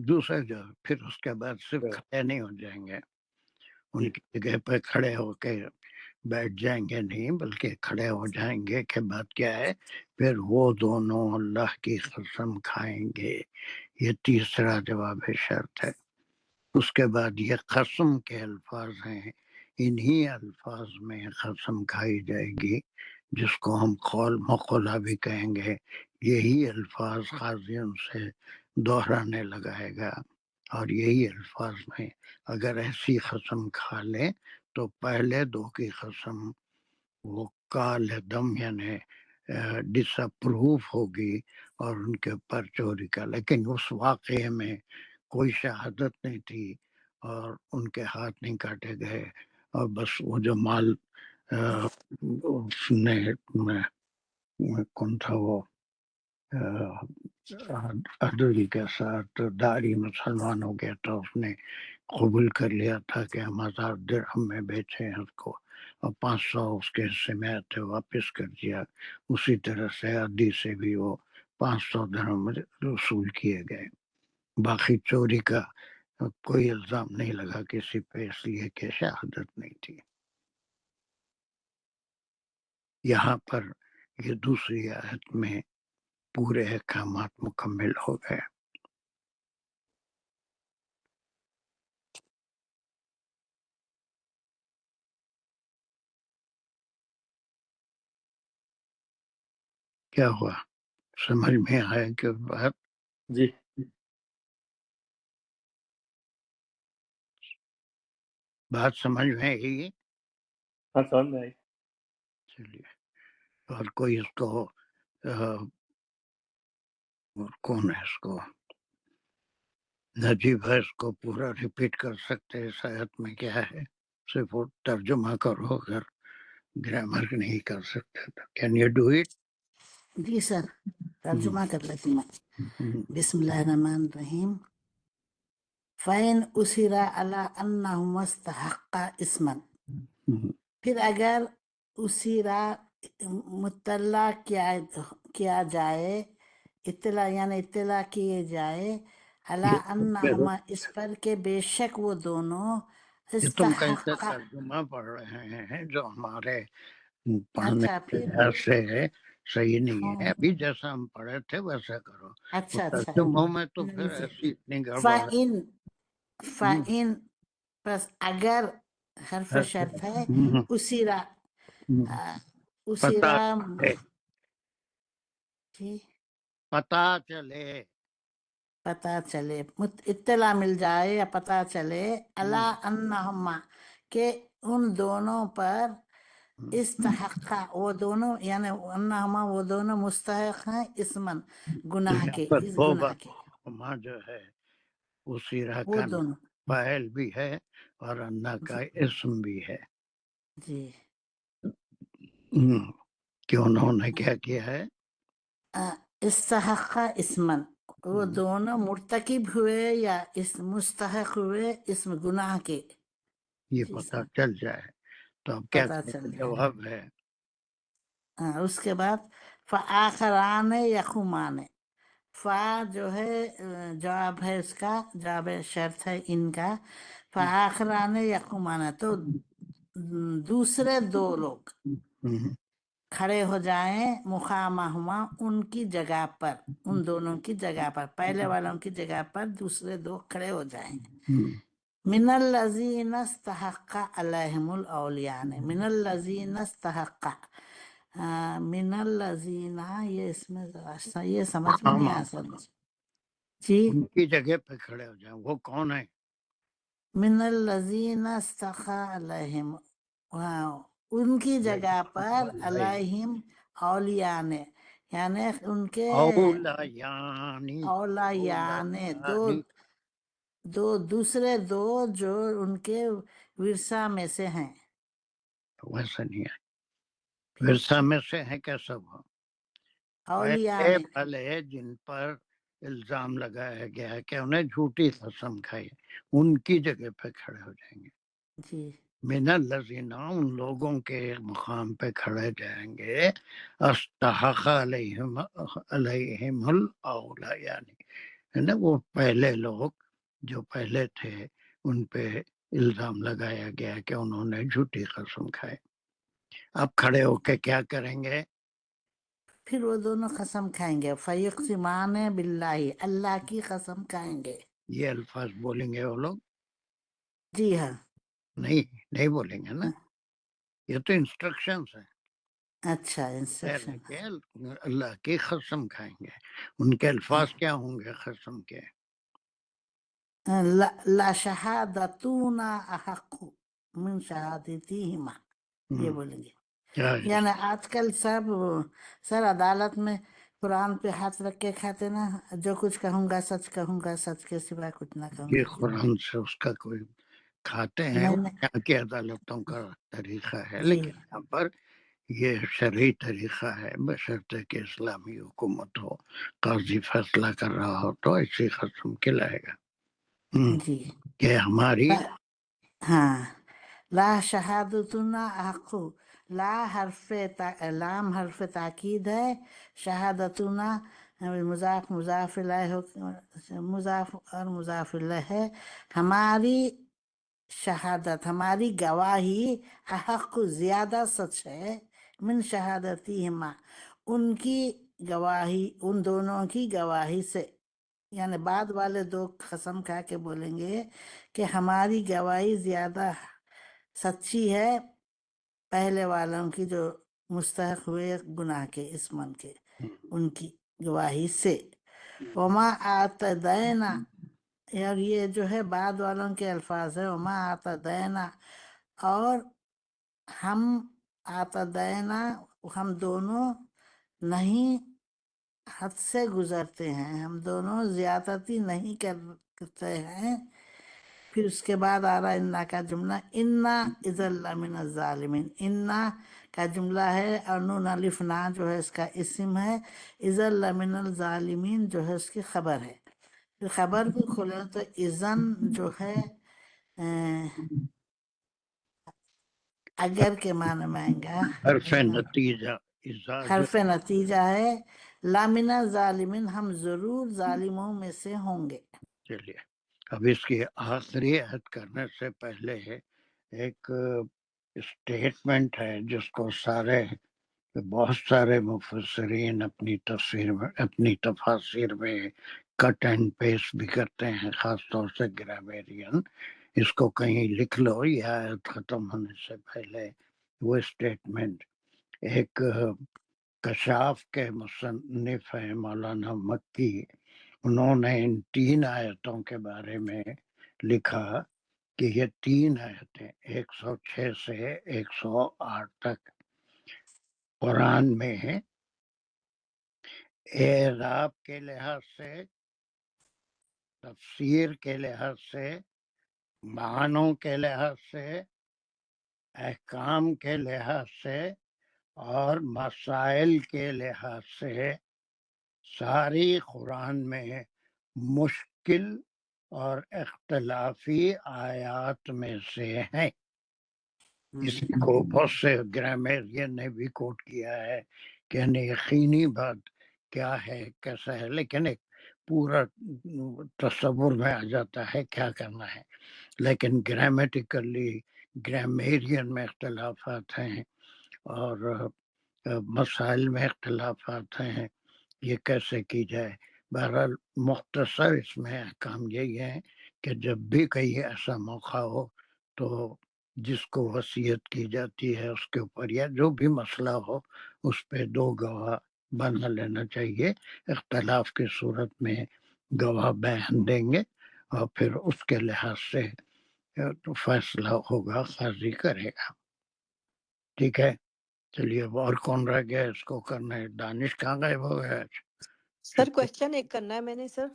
دوسرا جو پھر اس کے بعد صرف کھڑے نہیں ہو جائیں گے، ان کی جگہ پہ کھڑے ہو کے بیٹھ جائیں گے نہیں، بلکہ کھڑے ہو جائیں گے کہ بات کیا ہے؟ پھر وہ دونوں اللہ کی قسم کھائیں گے۔ یہ تیسرا جواب شرط ہے۔ اس کے بعد یہ قسم کے الفاظ ہیں، انہی الفاظ میں قسم کھائی جائے گی جس کو ہم قول مقولہ بھی کہیں گے. یہی الفاظ قاضی ان سے دہرانے لگائے گا، اور یہی الفاظ میں اگر ایسی قسم کھا لے تو پہلے دو کی قسم وہ کال دم یعنی ڈس اپروو ہوگی اور ان کے اوپر چوری کا. لیکن اس واقعے میں کوئی شہادت نہیں تھی اور ان کے ہاتھ نہیں کاٹے گئے، اور بس وہ جو مال اس نے کون تھا وہ عدوی کے ساتھ داری مسلمان ہو گیا تھا، اس نے قبول کر لیا تھا کہ ہم 1000 درہم میں بیچے ہیں اس کو، اور 500 اس کے حصے میں آتے واپس کر دیا. اسی طرح سے عدی سے بھی وہ 500 درہم وصول کیے گئے. باقی چوری کا کوئی الزام نہیں لگا کسی پہ، اس لیے کہ شہادت نہیں تھی. یہاں پر یہ دوسری آیت میں پورے احکامات مکمل ہو گئے. کیا ہوا؟ سمجھ میں آیا کہ
جی
بات سمجھ میں آئی؟
ہاں سمجھ میں آئی.
چلیے. اور کوئی اس کو اور کون ہے اس کو نجیب ہے، اس کو پورا ریپیٹ کر سکتے اس آیت میں کیا ہے؟ صرف وہ ترجمہ کرو، اگر گرامر نہیں کر سکتے تو کین یو ڈو اٹ؟
جی سر، ترجمہ کر لیتی ہوں. بسم اللہ الرحمن الرحیم. فَإِنْ أُسِرَ عَلَىٰ أَنَّهُمَا اسْتَحَقَّا اسْمًا، پھر اگر اسیرا مطلع کیا جائے، اطلاع یعنی اطلاع کیے جائے، عَلَىٰ أَنَّهُمَا اس پر کہ بے شک وہ دونوں
یہ تم کیسے
استحقا.
ترجمہ پڑھ رہے ہیں جو ہمارے پڑھنے
اچھا
کے
پھر
لحاظ سے صحیح نہیں ہے.
ہاں،
ابھی جیسا ہم پڑھے تھے ویسا کرو.
اچھا اچھا.
ترجموں میں تو پھر ایسی اتنی گڑبڑ ہے.
فَإِن پس اگر حرف شرط ہے، اسیرا
پتا
اسیرا
ہے،
جی
پتا چلے.
پتہ چلے، اطلاع مل جائے یا پتہ چلے، عَلَىٰ أَنَّهُمَا کہ ان دونوں پر استحقا وہ دونوں یعنی انہما وہ دونوں مستحق ہیں اسمن گناہ کے،
پر
اس
وہ
گناہ کے
ہما جو ہے اسی رہ
وہ
کا
دونوں.
فاعل بھی ہے اور انا کا اسم بھی ہے.
جی
کہ انہوں نے کیا کیا ہے؟
استحقا اسمن، وہ دونوں مرتکب ہوئے یا اس مستحق ہوئے اسم گناہ کے.
یہ
جی
پتہ
سر،
چل جائے تو اب کیا
پتہ
کریں؟
چل جائے.
جواب ہے
اس کے بعد فآخران یقومان، فا جو ہے جواب ہے اس کا، جواب شرط ہے ان کا. فآخران یقومان تو دوسرے دو لوگ کھڑے ہو جائیں، مقامہما ان کی جگہ پر، ان دونوں کی جگہ پر، پہلے والوں کی جگہ پر دوسرے دو کھڑے ہو جائیں. من الذین استحق علیہم الاولیاء، من الذین استحق، من الذین، یہ اس میں یہ سمجھ میں نہیں آ سکتا. جی
ان کی جگہ پہ کھڑے ہو جائیں. وہ کون ہے؟
من الذین استحق علیہم، ان کی جگہ پر علیہم اولیاء نے، یعنی ان کے
اولیانی
اولیاء نے، دو دوسرے دو جو ان کے ورثہ میں سے ہیں.
ویسا نہیں ہے. ورثہ میں سے ہے کیا سب؟
اولیاء
پہلے
نے
والے جن پر الزام لگایا گیا ہے کہ انہیں جھوٹی قسم کھائی، ان کی جگہ پہ کھڑے ہو جائیں گے.
جی
من الذین، ان لوگوں کے مقام پہ کھڑے جائیں گے، استحق علیہم الاولیاء، یعنی ہے نا وہ پہلے لوگ جو پہلے تھے ان پہ الزام لگایا گیا کہ انہوں نے جھوٹی قسم کھائی. اب کھڑے ہو کے کیا کریں گے؟
پھر وہ دونوں قسم کھائیں گے. فیقسمان باللہ، اللہ کی قسم کھائیں گے.
یہ الفاظ بولیں گے وہ لوگ.
جی ہاں
نہیں بولیں گے نا، یہ تو انسٹرکشنز ہیں.
اچھا انسٹرکشن.
کہ اللہ کی قسم کھائیں گے، ان کے الفاظ کیا ہوں گے قسم کے؟
لا شہادتونا احق من شہادتیہما، یہ بولیں گے.
کیا
یعنی آج کل سر عدالت میں قرآن پہ ہاتھ رکھ کے کھاتے نا، جو کچھ کہوں گا سچ کے سوا کچھ نہ کہوں
یہ
گا.
قرآن سے اس کا کوئی کھاتے ہیں،
نہیں
وہ
نہیں.
یہاں کی عدالتوں کا طریقہ ہے،
جی
لیکن یہاں پر یہ شرعی طریقہ ہے، بشرطے کہ اسلامی حکومت ہو، قاضی فیصلہ کر رہا ہو تو ایسی قسم کھلائے گا
جی.
کہ ہماری
ہاں، لا شہادتنا حق، لام حرف تاکید ہے، شہادتنا مضاف الیہ مضاف اور مضاف الیہ ہے. ہماری شہادت، ہماری گواہی حق زیادہ سچ ہے، من شہادتیہما ان کی گواہی، ان دونوں کی گواہی سے. یعنی بعد والے دو قسم کھا کے بولیں گے کہ ہماری گواہی زیادہ سچی ہے پہلے والوں کی جو مستحق ہوئے گناہ کے، اسمن کے، ان کی گواہی سے. وما آتدینا، اور یہ جو ہے بعد والوں کے الفاظ ہے، وما آتدینا، اور ہم آتدینا، ہم دونوں نہیں حد سے گزرتے ہیں، ہم دونوں زیادتی نہیں کرتے ہیں. پھر اس کے بعد آ رہا انا کا جملہ، انا اذا لمن الظالمین. انا کا جملہ ہے اور نون الف نا جو ہے اس کا اسم ہے، اذا لمن الظالمین جو ہے اس کی خبر ہے. پھر خبر کو کھولے تو اذن جو ہے اگر کے معنی میں آئیں گا،
حرف نتیجہ جو
حرف نتیجہ ہے. لامن ظالمین، ہم ضرور ظالموں میں سے ہوں گے.
چلیے اب اس کی آخری عہد کرنے سے پہلے ایک اسٹیٹمنٹ ہے جس کو بہت سارے مفسرین اپنی تفسیر میں، اپنی تفاسیر میں کٹ اینڈ پیسٹ بھی کرتے ہیں، خاص طور سے گرامیرین. اس کو کہیں لکھ لو، یہ آیت ختم ہونے سے پہلے وہ اسٹیٹمنٹ. ایک کشاف کے مصنف ہیں مولانا مکی، انہوں نے ان 3 آیتوں کے بارے میں لکھا کہ یہ 3 آیتیں 106 سے 108 تک قرآن میں اعراب کے لحاظ سے، تفسیر کے لحاظ سے، معنوں کے لحاظ سے، احکام کے لحاظ سے اور مسائل کے لحاظ سے ساری قرآن میں مشکل اور اختلافی آیات میں سے ہیں. اس کو بہت سے گرامیرین نے بھی کوٹ کیا ہے کہ یقینی بات کیا ہے، کیسا ہے، لیکن ایک پورا تصور میں آ جاتا ہے کیا کرنا ہے. لیکن گرامیٹیکلی گرامیرین میں اختلافات ہیں اور مسائل میں اختلافات ہیں، یہ کیسے کی جائے. بہرحال مختصر اس میں احکام یہی ہے کہ جب بھی کہیں ایسا موقع ہو تو جس کو وصیت کی جاتی ہے اس کے اوپر یا جو بھی مسئلہ ہو اس پہ 2 گواہ بنا لینا چاہیے. اختلاف کی صورت میں گواہ بیان دیں گے اور پھر اس کے لحاظ سے فیصلہ ہوگا، قاضی کرے گا. ٹھیک ہے، چلیے اب اور کون رہ گیا اس کو کرنا ہے؟ دانش کہاں غائب ہو گیا؟
سر کوشچن ایک کرنا ہے میں نے سر.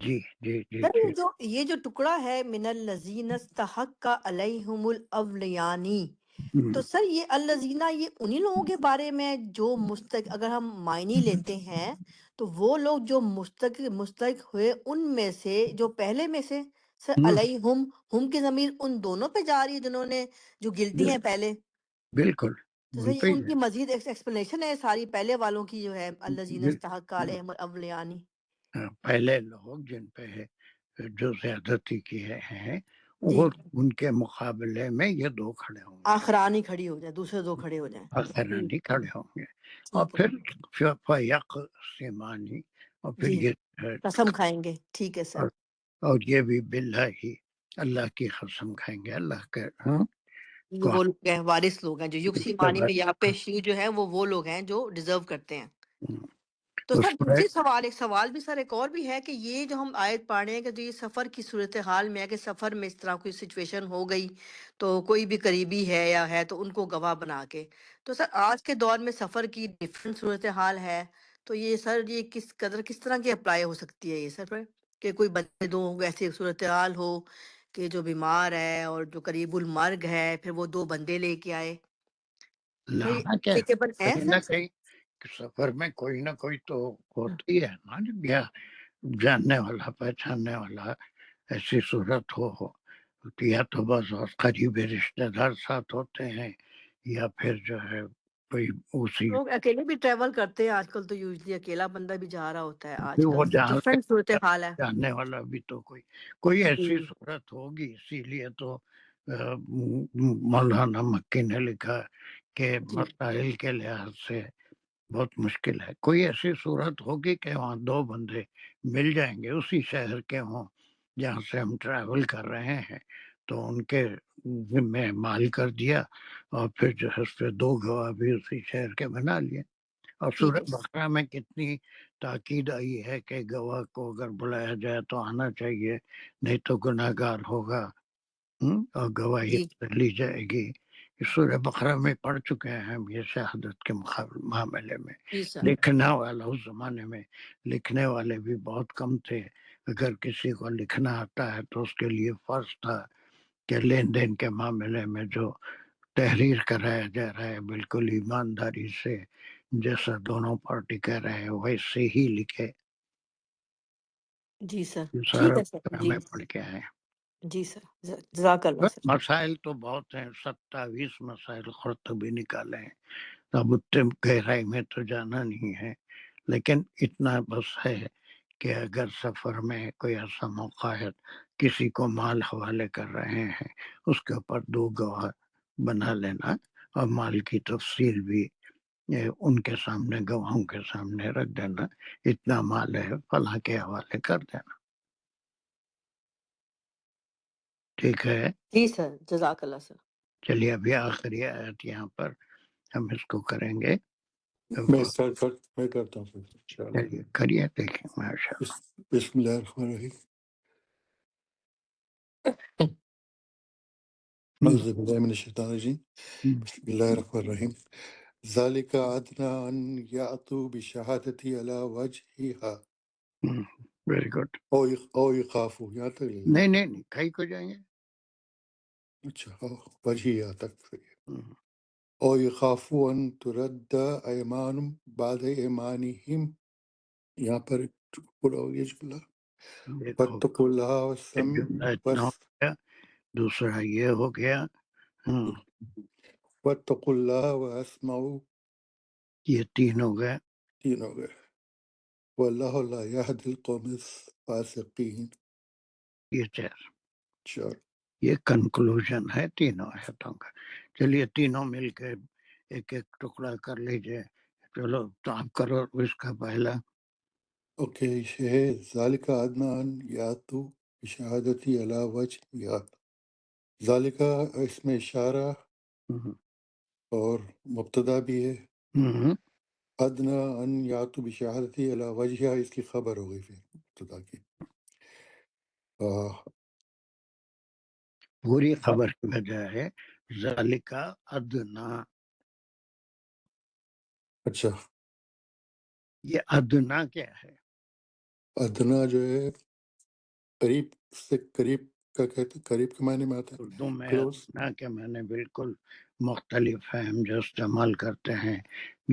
جی جی جی
سر
جی
یہ جو ٹکڑا ہے من الذین استحق علیہم الاولیانی، تو سر یہ الذین یہ انہی لوگوں کے بارے میں جو اگر ہم معنی لیتے ہیں تو وہ لوگ جو مستحق ہوئے ان میں سے، جو پہلے میں سے. سر علیہم، ہم کی ضمیر ان دونوں پہ جا رہی ہے جنہوں نے جو گلٹی ہیں پہلے.
بالکل
تو سر یہ ان کی مزید ایکسپلینیشن ہے ساری پہلے والوں کی جو ہے الذین استحق علیہم الاولیانی.
پہلے لوگ جن پہ جو زیادتی کیے ہیں
جی،
وہ ان کے مقابلے میں یہ 2 کھڑے ہوں گے،
آخرانی کھڑی ہو جائے، دوسرے 2 کھڑے ہو جائیں.
آخرانی کھڑے ہوں گے. اور
ٹھیک ہے
پھر فیق سیمانی، اور پھر
جی،
یہ
قسم کھائیں گے. ٹھیک ہے سر.
اور یہ بھی باللہ ہی اللہ کی قسم کھائیں گے، اللہ کے ہاں
یہ وہ لوگ ہیں وارث لوگ ہیں جو یکسی معنی میں یہاں پہ شی جو ہے وہ لوگ ہیں جو ڈیزرو کرتے ہیں. تو سر دوسری ایک سوال بھی سر ایک اور بھی ہے کہ یہ جو ہم آیت پڑھ رہے ہیں کہ جو یہ سفر کی صورتحال میں ہے کہ سفر میں اس طرح کوئی سچویشن ہو گئی تو کوئی بھی قریبی ہے یا ہے تو ان کو گواہ بنا کے، تو سر آج کے دور میں سفر کی ڈیفرنٹ صورتحال ہے، تو یہ سر یہ کس طرح کی اپلائی ہو سکتی ہے یہ سر پر کہ کوئی بندے دو ایسی صورتحال ہو کہ جو بیمار ہے اور جو قریب المرگ ہے پھر وہ دو بندے لے کے آئے،
لانا کیا
applicable ہے
کہیں نہ
سر؟
کہیں سفر میں کوئی نہ کوئی تو ہوتی ہے نا، یا جاننے والا پہچاننے والا ایسی صورت ہو، یا تو بس اور قریبی رشتہ دار ساتھ ہوتے ہیں یا پھر جو ہے کوئی اسی
لوگ اکیلے بھی ٹریول کرتے ہیں آج کل، تو یوزلی اکیلا بندہ بھی جا رہا ہوتا ہے آج
وہ
کل،
جان
ڈفرینٹ صورتحال ہے.
جاننے والا بھی تو کوئی ایسی
جی
صورت ہوگی، اسی لیے تو مولانا مکی نے لکھا کہ
جی
مسائل کے لحاظ سے بہت مشکل ہے. کوئی ایسی صورت ہوگی کہ وہاں دو بندے مل جائیں گے اسی شہر کے ہوں جہاں سے ہم ٹریول کر رہے ہیں، تو ان کے ذمہ مال کر دیا اور پھر جو ہے اس پہ دو گواہ بھی اسی شہر کے بنا لیے. اور
ٹھیک
سورہ
ہے.
بقرہ میں کتنی تاکید آئی ہے کہ گواہ کو اگر بلایا جائے تو آنا چاہیے، نہیں تو گناہ گار ہوگا، اور گواہی
جی
لی جائے گی. سورہ بقرہ میں پڑھ چکے ہیں ہم یہ شہادت کے معاملے میں.
جی سر.
لکھنا والا اس زمانے میں لکھنے والے بھی بہت کم تھے. اگر کسی کو لکھنا آتا ہے تو اس کے لیے فرض تھا کہ لین دین کے معاملے میں جو تحریر کرایا جا رہا ہے بالکل ایمانداری سے جیسا دونوں پارٹی کہہ رہے ہیں ویسے ہی لکھے.
جی سر
یہ
ٹھیک
سارا
ہے سر. جی
ہمیں پڑھ کے آئے.
جی سر جزاک اللہ سر.
مسائل تو بہت ہیں، 27 مسائل قرطبی نکالے ہیں، اب اتنے گہرائی میں تو جانا نہیں ہے، لیکن اتنا بس ہے کہ اگر سفر میں کوئی ایسا موقع ہے کسی کو مال حوالے کر رہے ہیں اس کے اوپر دو گواہ بنا لینا اور مال کی تفصیل بھی ان کے سامنے گواہوں کے سامنے رکھ دینا، اتنا مال ہے فلاں کے حوالے کر دینا. ٹھیک ہے،
جی سر جزاک اللہ سر.
چلیے ابھی آخری آیت یہاں پر ہم اس کو کریں گے.
میں کرتا ہوں انشاءاللہ.
چلیے کریے دیکھیں. ماشاء اللہ.
بسم اللہ الرحمن الرحیم. اعوذ باللہ من الشیطان الرجیم. بسم اللہ الرحمن الرحیم. ذالک ادنی ان یاتوا بشہادتی علی وجہہا
ویری گڈ.
او یخافوا، یہاں تک لے لیں.
نہیں کئی کو جائیں گے.
اچھا وجہہا تک. او یخافوا ان ترد ایمان بعد ایمانہم، یہاں پر پورا ہو گیا جملہ. واتقوا اللہ
اتنا ہو گیا. دوسرا یہ ہو گیا.
واتقوا اللہ واسمعوا،
یہ تین ہو گئے.
تین ہو گئے. واللہ لا یہدی القوم الفاسقین.
یہ چار.
چار.
یہ کنکلوژن ہے تینوں آیتوں کا. چلیے تینوں مل کے ایک ایک ٹکڑا کر لیجئے. چلو تو آپ کرو اس کا پہلا.
اوکے، ہے ذالک ادنی ان یاتوا بشہادتی علی وجہہا. ذالک اس میں اشارہ اور مبتدا بھی ہے. ادنی ان یاتوا بشہادتی علی وجہہا اس کی خبر ہو گئی پھر مبتدا کی.
پوری خبر کی وجہ ہے ذالک ادنا.
اچھا،
یہ ادنا کیا ہے؟
ادنا جو ہے قریب سے قریب کا کہتے، قریب کے معنی میں آتا ہے.
اردو میں
کلوز.
ادنا کے معنی بالکل مختلف ہے، ہم جو استعمال کرتے ہیں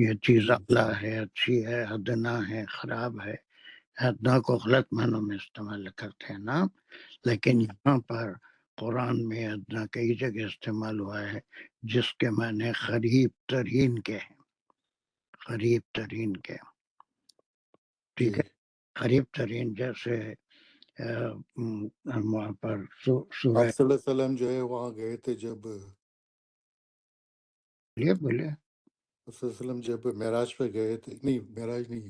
یہ چیز اعلیٰ ہے، اچھی ہے، ادنا ہے، خراب ہے. ادنا کو غلط معنوں میں استعمال کرتے ہیں نا، لیکن یہاں پر قرآن میں ادنا کئی جگہ استعمال ہوا ہے جس کے معنی قریب ترین کے ہیں. قریب ترین کے، ٹھیک ہے. قریب ترین جیسے وہاں پر سورہ
آپ صلی اللہ علیہ وسلم جو ہے وہاں گئے تھے جب
بولے
صلی اللہ علیہ وسلم جب معراج پہ گئے تھے، نہیں معراج نہیں،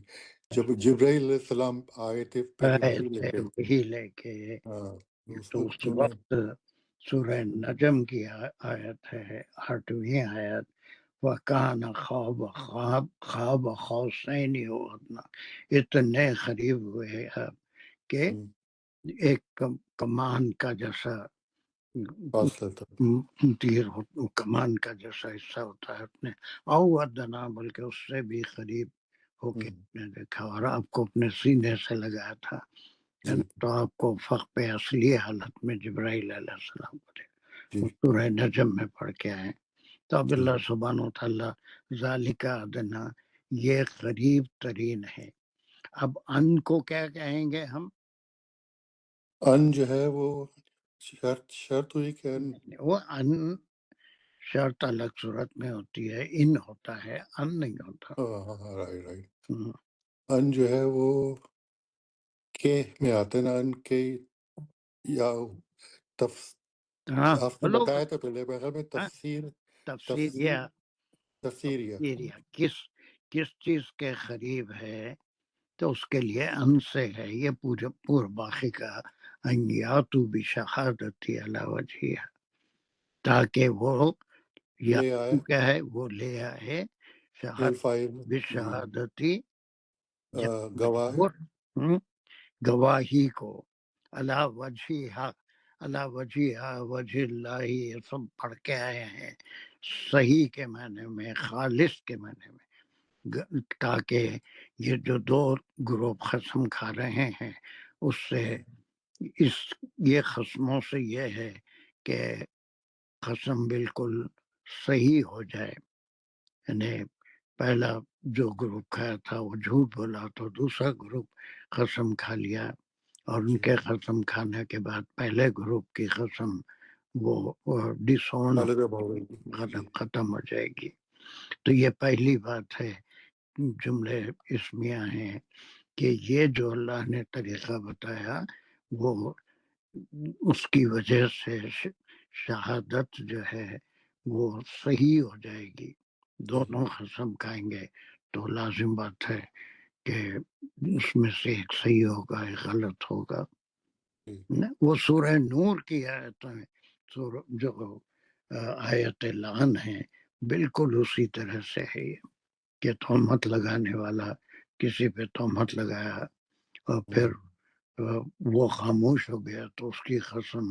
جب جبرائیل علیہ السلام آئے تھے پہلی وحی لے کے.
وہی لے کے
ہاں اس
تو
وقت
اس
جو میں
وقت سورہ نجم کی آیت ہے 8ویں آیت، وَكَانَ خواب قوسین او ادنیٰ، اتنے قریب ہوئے آپ کہ ایک کمان کا جیسا
فاصلہ تھا.
تیر کمان کا جیسا حصہ ہوتا ہے اپنے، او ادنا، بلکہ اس سے بھی قریب ہو کے نے دیکھا، اور آپ کو اپنے سینے سے لگایا تھا،
جی
تو آپ کو فخ پہ اصلی حالت میں جبرائیل علیہ السلام کو دیکھا.
جی
سورہ نجم میں پڑھ کے آئے. تو اب
جی
اللہ سبحانہ و تعالیٰ ذالک ادنا، یہ قریب ترین ہے. اب ان کو کیا کہیں گے ہم؟
ان جو ہے وہ شرط ہوئی کہ ان
وہ ان شرط الگ صورت میں ہوتی ہے، ان ہوتا ہے، ان نہیں ہوتا.
رائٹ. ان جو ہے وہ کے میں آتے نا، ان کے یا
ہاں
آپ نے
بولو،
بتایا تھا پہلے بغیر میں
تفسیر یا
تفسیریہ
کس چیز کے قریب ہے، تو اس کے لیے ان سے ہے. یہ پورا باقی کا ان یاتو بشہادتی علی وجہہ، تاکہ وہ یا
لے آئے
کیا ہے، وہ لے آئے شہادت
فائل
بشہادتی،
گواہ
گواہی کو، علی وجہہ، علی وجہ اللہ، یہ سب پڑھ کے آئے ہیں صحیح کے معنی میں، خالص کے معنی میں، تاکہ یہ جو دو گروپ قسم کھا رہے ہیں اس سے یہ قسموں سے یہ ہے کہ قسم بالکل صحیح ہو جائے. یعنی پہلا جو گروپ کھایا تھا وہ جھوٹ بولا، تو دوسرا گروپ قسم کھا لیا، اور ان کے قسم کھانے کے بعد پہلے گروپ کی قسم وہ ڈسون ختم ہو جائے گی. تو یہ پہلی بات ہے، جملے اسمیہ ہیں کہ یہ جو اللہ نے طریقہ بتایا وہ اس کی وجہ سے شہادت جو ہے وہ صحیح ہو جائے گی. دونوں قسم کھائیں گے تو لازم بات ہے کہ اس میں سے ایک صحیح ہوگا، ایک غلط ہوگا. وہ سورہ نور کی آیتیں جو آیت لعن ہے بالکل اسی طرح سے ہے یہ، کہ تہمت لگانے والا کسی پہ تہمت لگایا اور پھر وہ خاموش ہو گیا تو اس کی قسم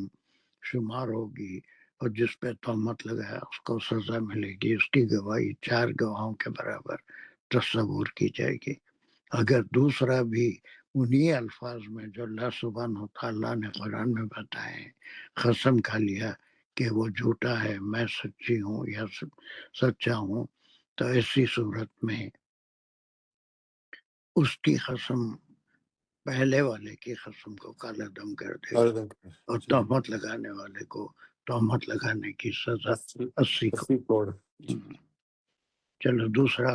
شمار ہوگی، اور جس پہ تہمت لگایا اس کو سزا ملے گی، اس کی گواہی 4 گواہوں کے برابر تصور کی جائے گی. اگر دوسرا بھی انہی الفاظ میں جو اللہ سبحانہ و تعالیٰ نے قرآن میں بتائے ہیں، قسم کھا لیا کہ وہ جھوٹا ہے، میں سچی ہوں یا سچا ہوں، تو ایسی صورت میں اس کی قسم پہلے والے کی قسم کو کالا دم کر دے گا، اور تہمت لگانے والے کو تہمت لگانے کی سزا 80 کروڑ. چلو دوسرا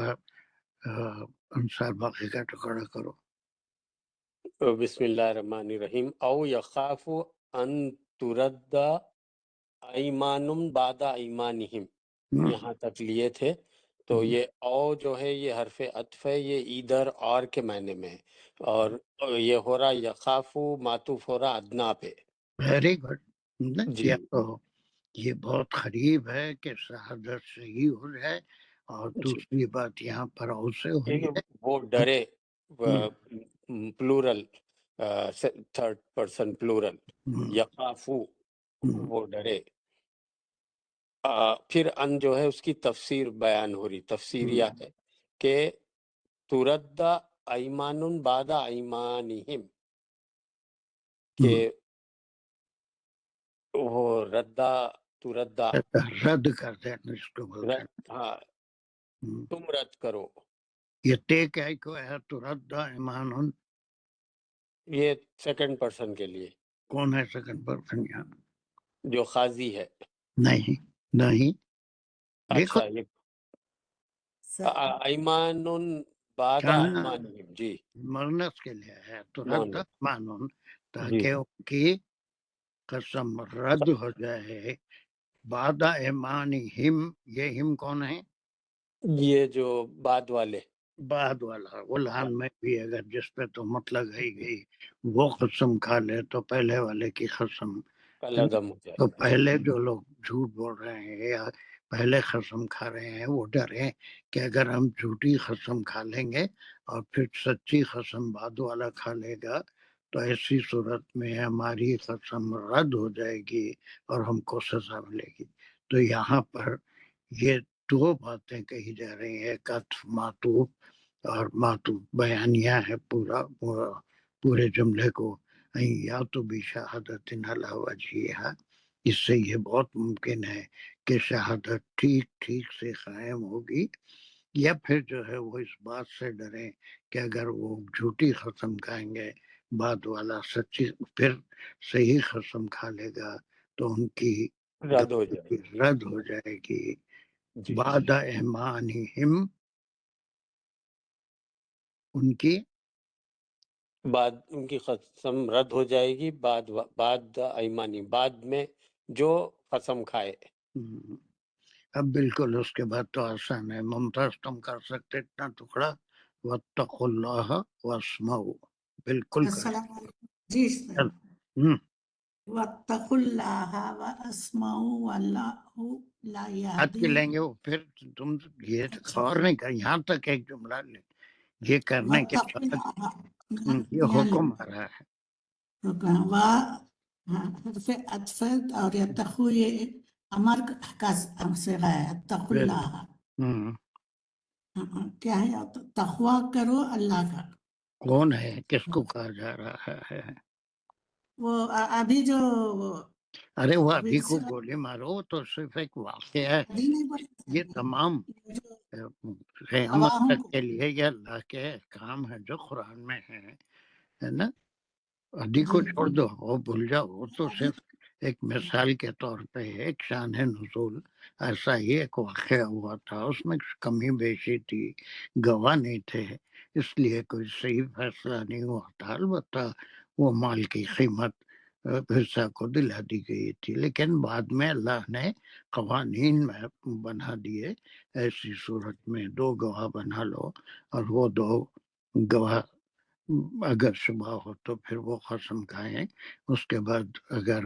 انصار باقی کا ٹکڑا کرو.
بسم اللہ الرحمن الرحیم. او یخاف ان ترد ایمان بعد ایمانہم، یہاں تک لیے تھے. تو یہ او جو ہے یہ حرف عطف ہے، یہ ادھر اور کے معنی میں ہے، اور یہ ہو رہا یخافو معطوف ہو رہا ادنا پہ.
Very good.
جی
تو یہ بہت قریب ہے کہ شہادت صحیح ہو جائے، اور دوسری بات یہاں پر او سے ہوئی ہے،
وہ ڈرے، پلورل، تھرڈ پرسن پلورل، یخافو وہ ڈرے. پھر ان جو ہے اس کی تفسیر بیان ہو رہی، تفسیر یہ ہے کہ ترد ایمان بعد ایمانہم، کہ وہ تردہ
رد کر دینا اس کو بولتے ہیں.
ہاں تم رد کرو.
یہ تے کیا ہے تو رد ایمان،
یہ سیکنڈ پرسن کے لیے
کون ہے سیکنڈ پرسن یہاں؟
جو قاضی ہے.
نہیں دیکھو
اچھا، یہ ایمان بعد ایمانہم، جی
مرنس کے لیے ہے تو رد
مانو
ایمان،
جی.
تاکہ ان کی قسم رد ہو جائے بعد ایمانہم. یہ ہم کون ہے؟
یہ جو بعد والے
بعد والا غلام میں بھی اگر جس پہ تہمت لگائی گئی وہ قسم کھا لے تو پہلے والے کی قسم،
قلعدم ہو جائے
تو
گا۔
پہلے جو لوگ جھوٹ بول رہے ہیں یا پہلے قسم کھا رہے ہیں وہ ڈریں کہ اگر ہم جھوٹی قسم کھا لیں گے اور پھر سچی قسم بعد والا کھا لے گا تو ایسی صورت میں ہماری قسم رد ہو جائے گی اور ہم کو سزا ملے گی۔ تو یہاں پر یہ دو باتیں کہی جا رہی ہیں، ایک عطف معطوف اور معطوف بیانیہ ہے پورے جملے کو، یا تو بھی شہادت علی وجہہا، اس سے یہ بہت ممکن ہے کہ شہادت ٹھیک ٹھیک سے قائم ہوگی، یا پھر جو ہے وہ اس بات سے ڈریں کہ اگر وہ جھوٹی قسم کھائیں گے بعد والا سچی پھر صحیح قسم کھا لے گا تو ان کی
رد ہو جائے گی۔
رد ہو جائے گی۔
جی
بعد ایمانہم، ان کی
بعد ان کی قسم رد ہو جائے گی، بعد ایمانی، بعد میں جو قسم کھائے۔
اب بالکل اس کے بعد تو آسان ہے، ممتاز تم کر سکتے اتنا ٹکڑا، واتقوا اللہ واسمعوا، بالکل کر
السلام علیکم جی
ہم،
واتقوا اللہ واسمعوا واللہ لا
ہاتھ کے
یہدی
لیں گے وہ پھر تم یہ غور نہیں کر، یہاں تک ایک جملہ لے، یہ کرنے کے
واتقوا
بعد
اللہ
یہ حکم آ رہا ہے۔
حرف عطف اور یتقو یہ امر کا صیغہ ہے، اتقوا اللہ
ہم،
کیا ہے، تقوی کرو اللہ کا۔
کون ہے، کس کو کہا جا رہا ہے؟
وہ ابھی جو
ارے وہ
ابھی
ابھی کو
دوسرا
گولی مارو تو صرف ایک واقعہ ہے،
ابھی نہیں بولے
یہ تمام
جو
قیامت
گواہوں
تک
کو
کے لیے یہ اللہ کے احکام ہے جو قرآن میں ہے نا۔ ادھی کو
جی
چھوڑ دو، وہ بھول جاؤ، وہ تو
ابھی
صرف ایک مثال کے طور پہ ایک شان نزول، ایسا ہی ایک واقعہ ہوا تھا، اس میں کمی بیشی تھی، گواہ نہیں تھے، اس لیے کوئی صحیح فیصلہ نہیں ہوا تھا، البتہ وہ مال کی قیمت حصہ کو دلا دی گئی تھی، لیکن بعد میں اللہ نے قوانین میں بنا دیے، ایسی صورت میں دو گواہ بنا لو، اور وہ دو گواہ اگر شبہ ہو تو پھر وہ قسم کھائیں، اس کے بعد اگر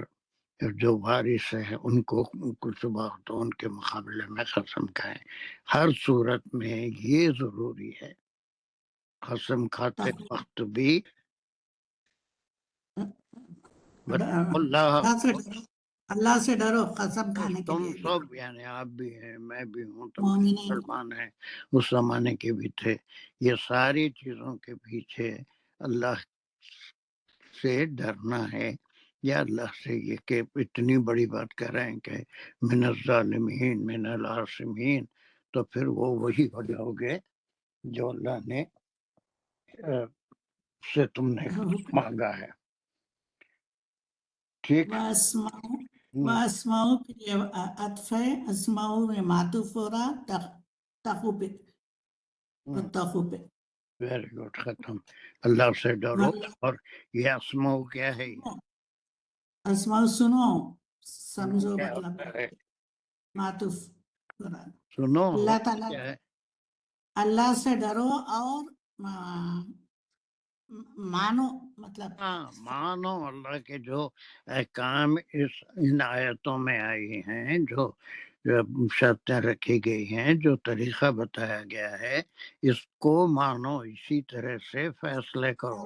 جو وارث ہیں ان کو کچھ شبہ ہو تو ان کے مقابلے میں قسم کھائیں۔ ہر صورت میں یہ ضروری ہے، قسم کھاتے وقت بھی واتقوا اللہ،
اللہ سے ڈرو قسم کھانے کے
تم
لیے بھی
سب یعنی آپ بھی ہیں، میں بھی ہوں، تم
مومنین
مسلمان ہیں، اس زمانے کے بھی تھے، یہ ساری چیزوں کے پیچھے اللہ سے ڈرنا ہے، یا اللہ سے یہ کہ اتنی بڑی بات کر رہے ہیں کہ من الظالمین من العاصمین، تو پھر وہ وہی ہو جاؤ گے جو اللہ نے سے تم نے مانگا ہے، ٹھیک۔
واسماؤ کے لیے عطف ہے، اسماؤ میں معطوف ہو رہا تقو پہ، تقو پہ
ویری گڈ، ختم، اللہ سے ڈرو، اور یہ اسماء کیا ہے،
اسماؤ سنو،
سنو
سمجھو
کیا
مطلب
ہوتا ہے،
معطوف ہو رہا
سنو
اللہ
ہوتا
تعالیٰ،
کیا ہے،
اللہ سے ڈرو اور مانو، مطلب
ہاں مانو اللہ کے جو احکام ان آیتوں میں آئی ہیں، جو شرطیں رکھی گئی ہیں، جو طریقہ بتایا گیا ہے، اس کو مانو، اسی طرح سے فیصلے کرو،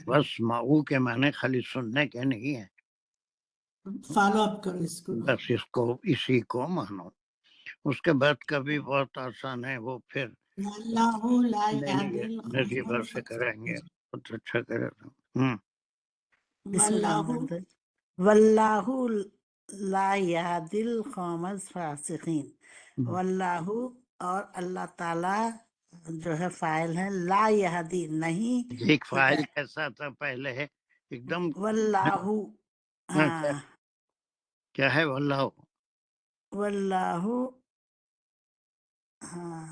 بس ماؤ کے معنی خالی سننے کے نہیں ہیں،
فالو اپ کرو اس کو۔
بس اسی کو مانو، اس کے بعد کبھی بہت آسان ہے، وہ پھر
اللہ لا یہدی
نجی
القوم
بھر سے کریں گے، بہت اچھا کرے گا۔
بسم اللہ
واللہ
الرحمن الرحیم۔
واللہ لا یہدی القوم الفاسقین، واللہ اور اللہ تعالی جو ہے فاعل ہے، لا یہدی نہیں
ایک فائل
ہدایت،
کیسا تھا پہلے ہے ایک دم،
واللہ ہاں
کیا ہے واللہ،
واللہ ہاں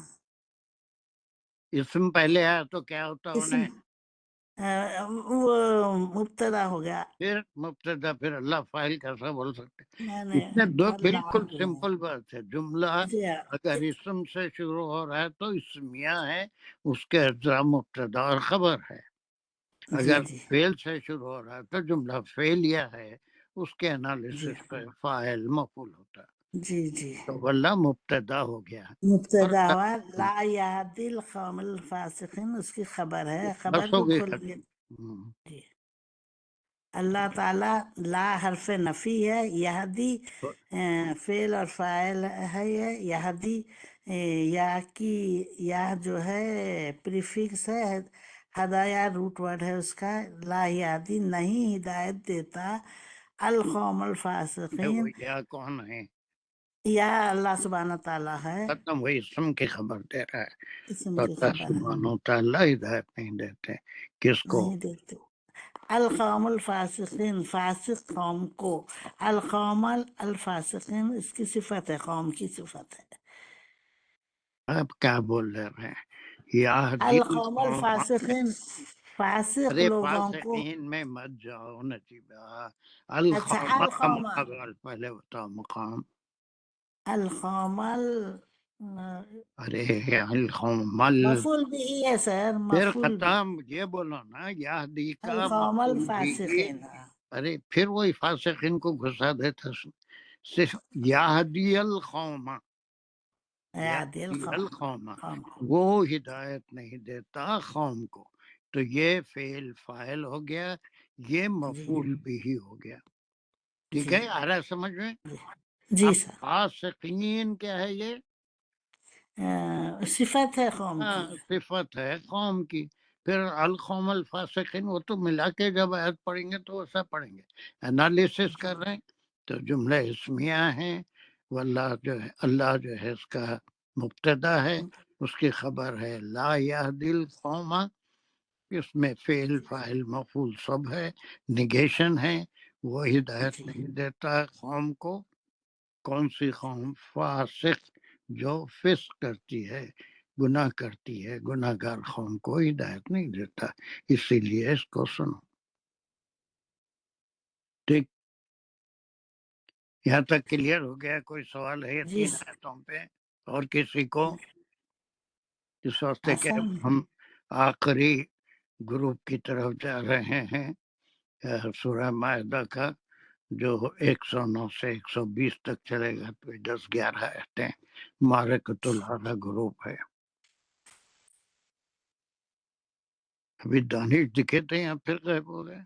اسم پہلے آیا تو کیا ہوتا
اسم
انہیں،
وہ مبتدا ہو گیا،
پھر مبتدا، پھر اللہ فاعل کیسا بول سکتے؟
میں
اس میں دو
اللہ
بالکل سمپل بات ہے. جملہ
جی
اگر اسم سے شروع ہو رہا ہے تو اسمیہ ہے، اس کے اجزاء مبتدا اور خبر ہے.
جی
اگر
جی
فعل سے شروع ہو رہا ہے تو جملہ فعلیہ ہے، اس کے
جی
انالیسس پہ فاعل مفعول ہوتا ہے.
جی جی
تو واللہ مبتدا ہو گیا. اور
مبتدا ہوا لا یہدی القوم الفاسقین، اس کی خبر ہے، خبر
بس ہو
کو
گئی
کھول
ختم.
کے جی. اللہ تعالیٰ لا حرف نفی ہے، یہدی فعل اور فاعل ہے، یہ یہدی یا کی یا جو ہے پریفکس ہے، ہدایہ روٹ ورڈ ہے اس کا. لا یہدی نہیں ہدایت دیتا القوم الفاسقین،
وہ یا کون ہے؟
یا اللہ سبحانہ تعالیٰ ہے،
ختم. وہی اسم کی خبر دے رہا ہے.
اسم
تو
کی
اللہ
خبر ہے،
سبحانہ وتعالیٰ ہدایت نہیں دیتے کس کو؟
نہیں دیتے. القوم الفاسقین، فاسق قوم کو. القوم الفاسقین اس کی صفت ہے، قوم کی صفت ہے.
آپ کیا بول رہے ہیں؟ یہدی
القوم
القوم.
الفاسقین، فاسق
ارے
لوگوں کو.
فاسقین میں مت جاؤ نجیبہ.
اچھا
القوم کا
القوم،
مقام پہلے بتاؤ مقام.
القوم
ارے القوم
مفعول بھی ہے سر،
پھر
مفعول بھی.
ختم. یہ بولو نا یہدی کا
القوم
مفعول بھی.
الفاسقین،
ارے پھر وہی فاسقین کو گھسا دیتا. صرف یہدی القوم،
یاد
یہدی
القوم،
القوم،
قوم.
وہ ہدایت نہیں دیتا قوم کو. تو یہ فعل فاعل ہو گیا، یہ
جی
مفعول بھی ہی ہو گیا. ٹھیک
جی
ہے، آ رہا ہے سمجھ میں؟
جی
اب
سر.
فاسقین کیا ہے؟ یہ
صفت ہے قوم کی.
صفت ہے قوم کی. پھر القوم الفاسقین وہ تو ملا کے جب آیت پڑھیں گے تو ایسا پڑھیں گے. انالیسس کر رہے ہیں تو جملہ اسمیہ ہیں. واللہ جو ہے، اللہ جو ہے اس کا مبتدا ہے، اس کی خبر ہے لا یہدی القوم. اس میں فعل فاعل مفعول سب ہے، نگیشن ہے. وہ ہدایت
جی
نہیں دیتا قوم کو. کون سی قوم؟ فاسق، جو فسق کرتی ہے، گناہ کرتی ہے. گناہ گار قوم کو ہدایت نہیں دیتا. اسی لیے اس کو سنو. ٹھیک، یہاں تک کلیئر ہو گیا؟ کوئی سوال ہے
جی
تین آیتوں پہ اور کسی کو؟ اس واسطے کہ
آسان.
ہم آخری گروپ کی طرف جا رہے ہیں سورہ مائدہ کا، جو 109 سے 120 تک چلے گا. تو 10-11 آیتیں معرکۃ الاعلیٰ گروپ ہے. ابھی دانش دکھے تھے یہاں، پھر غائب ہو گئے.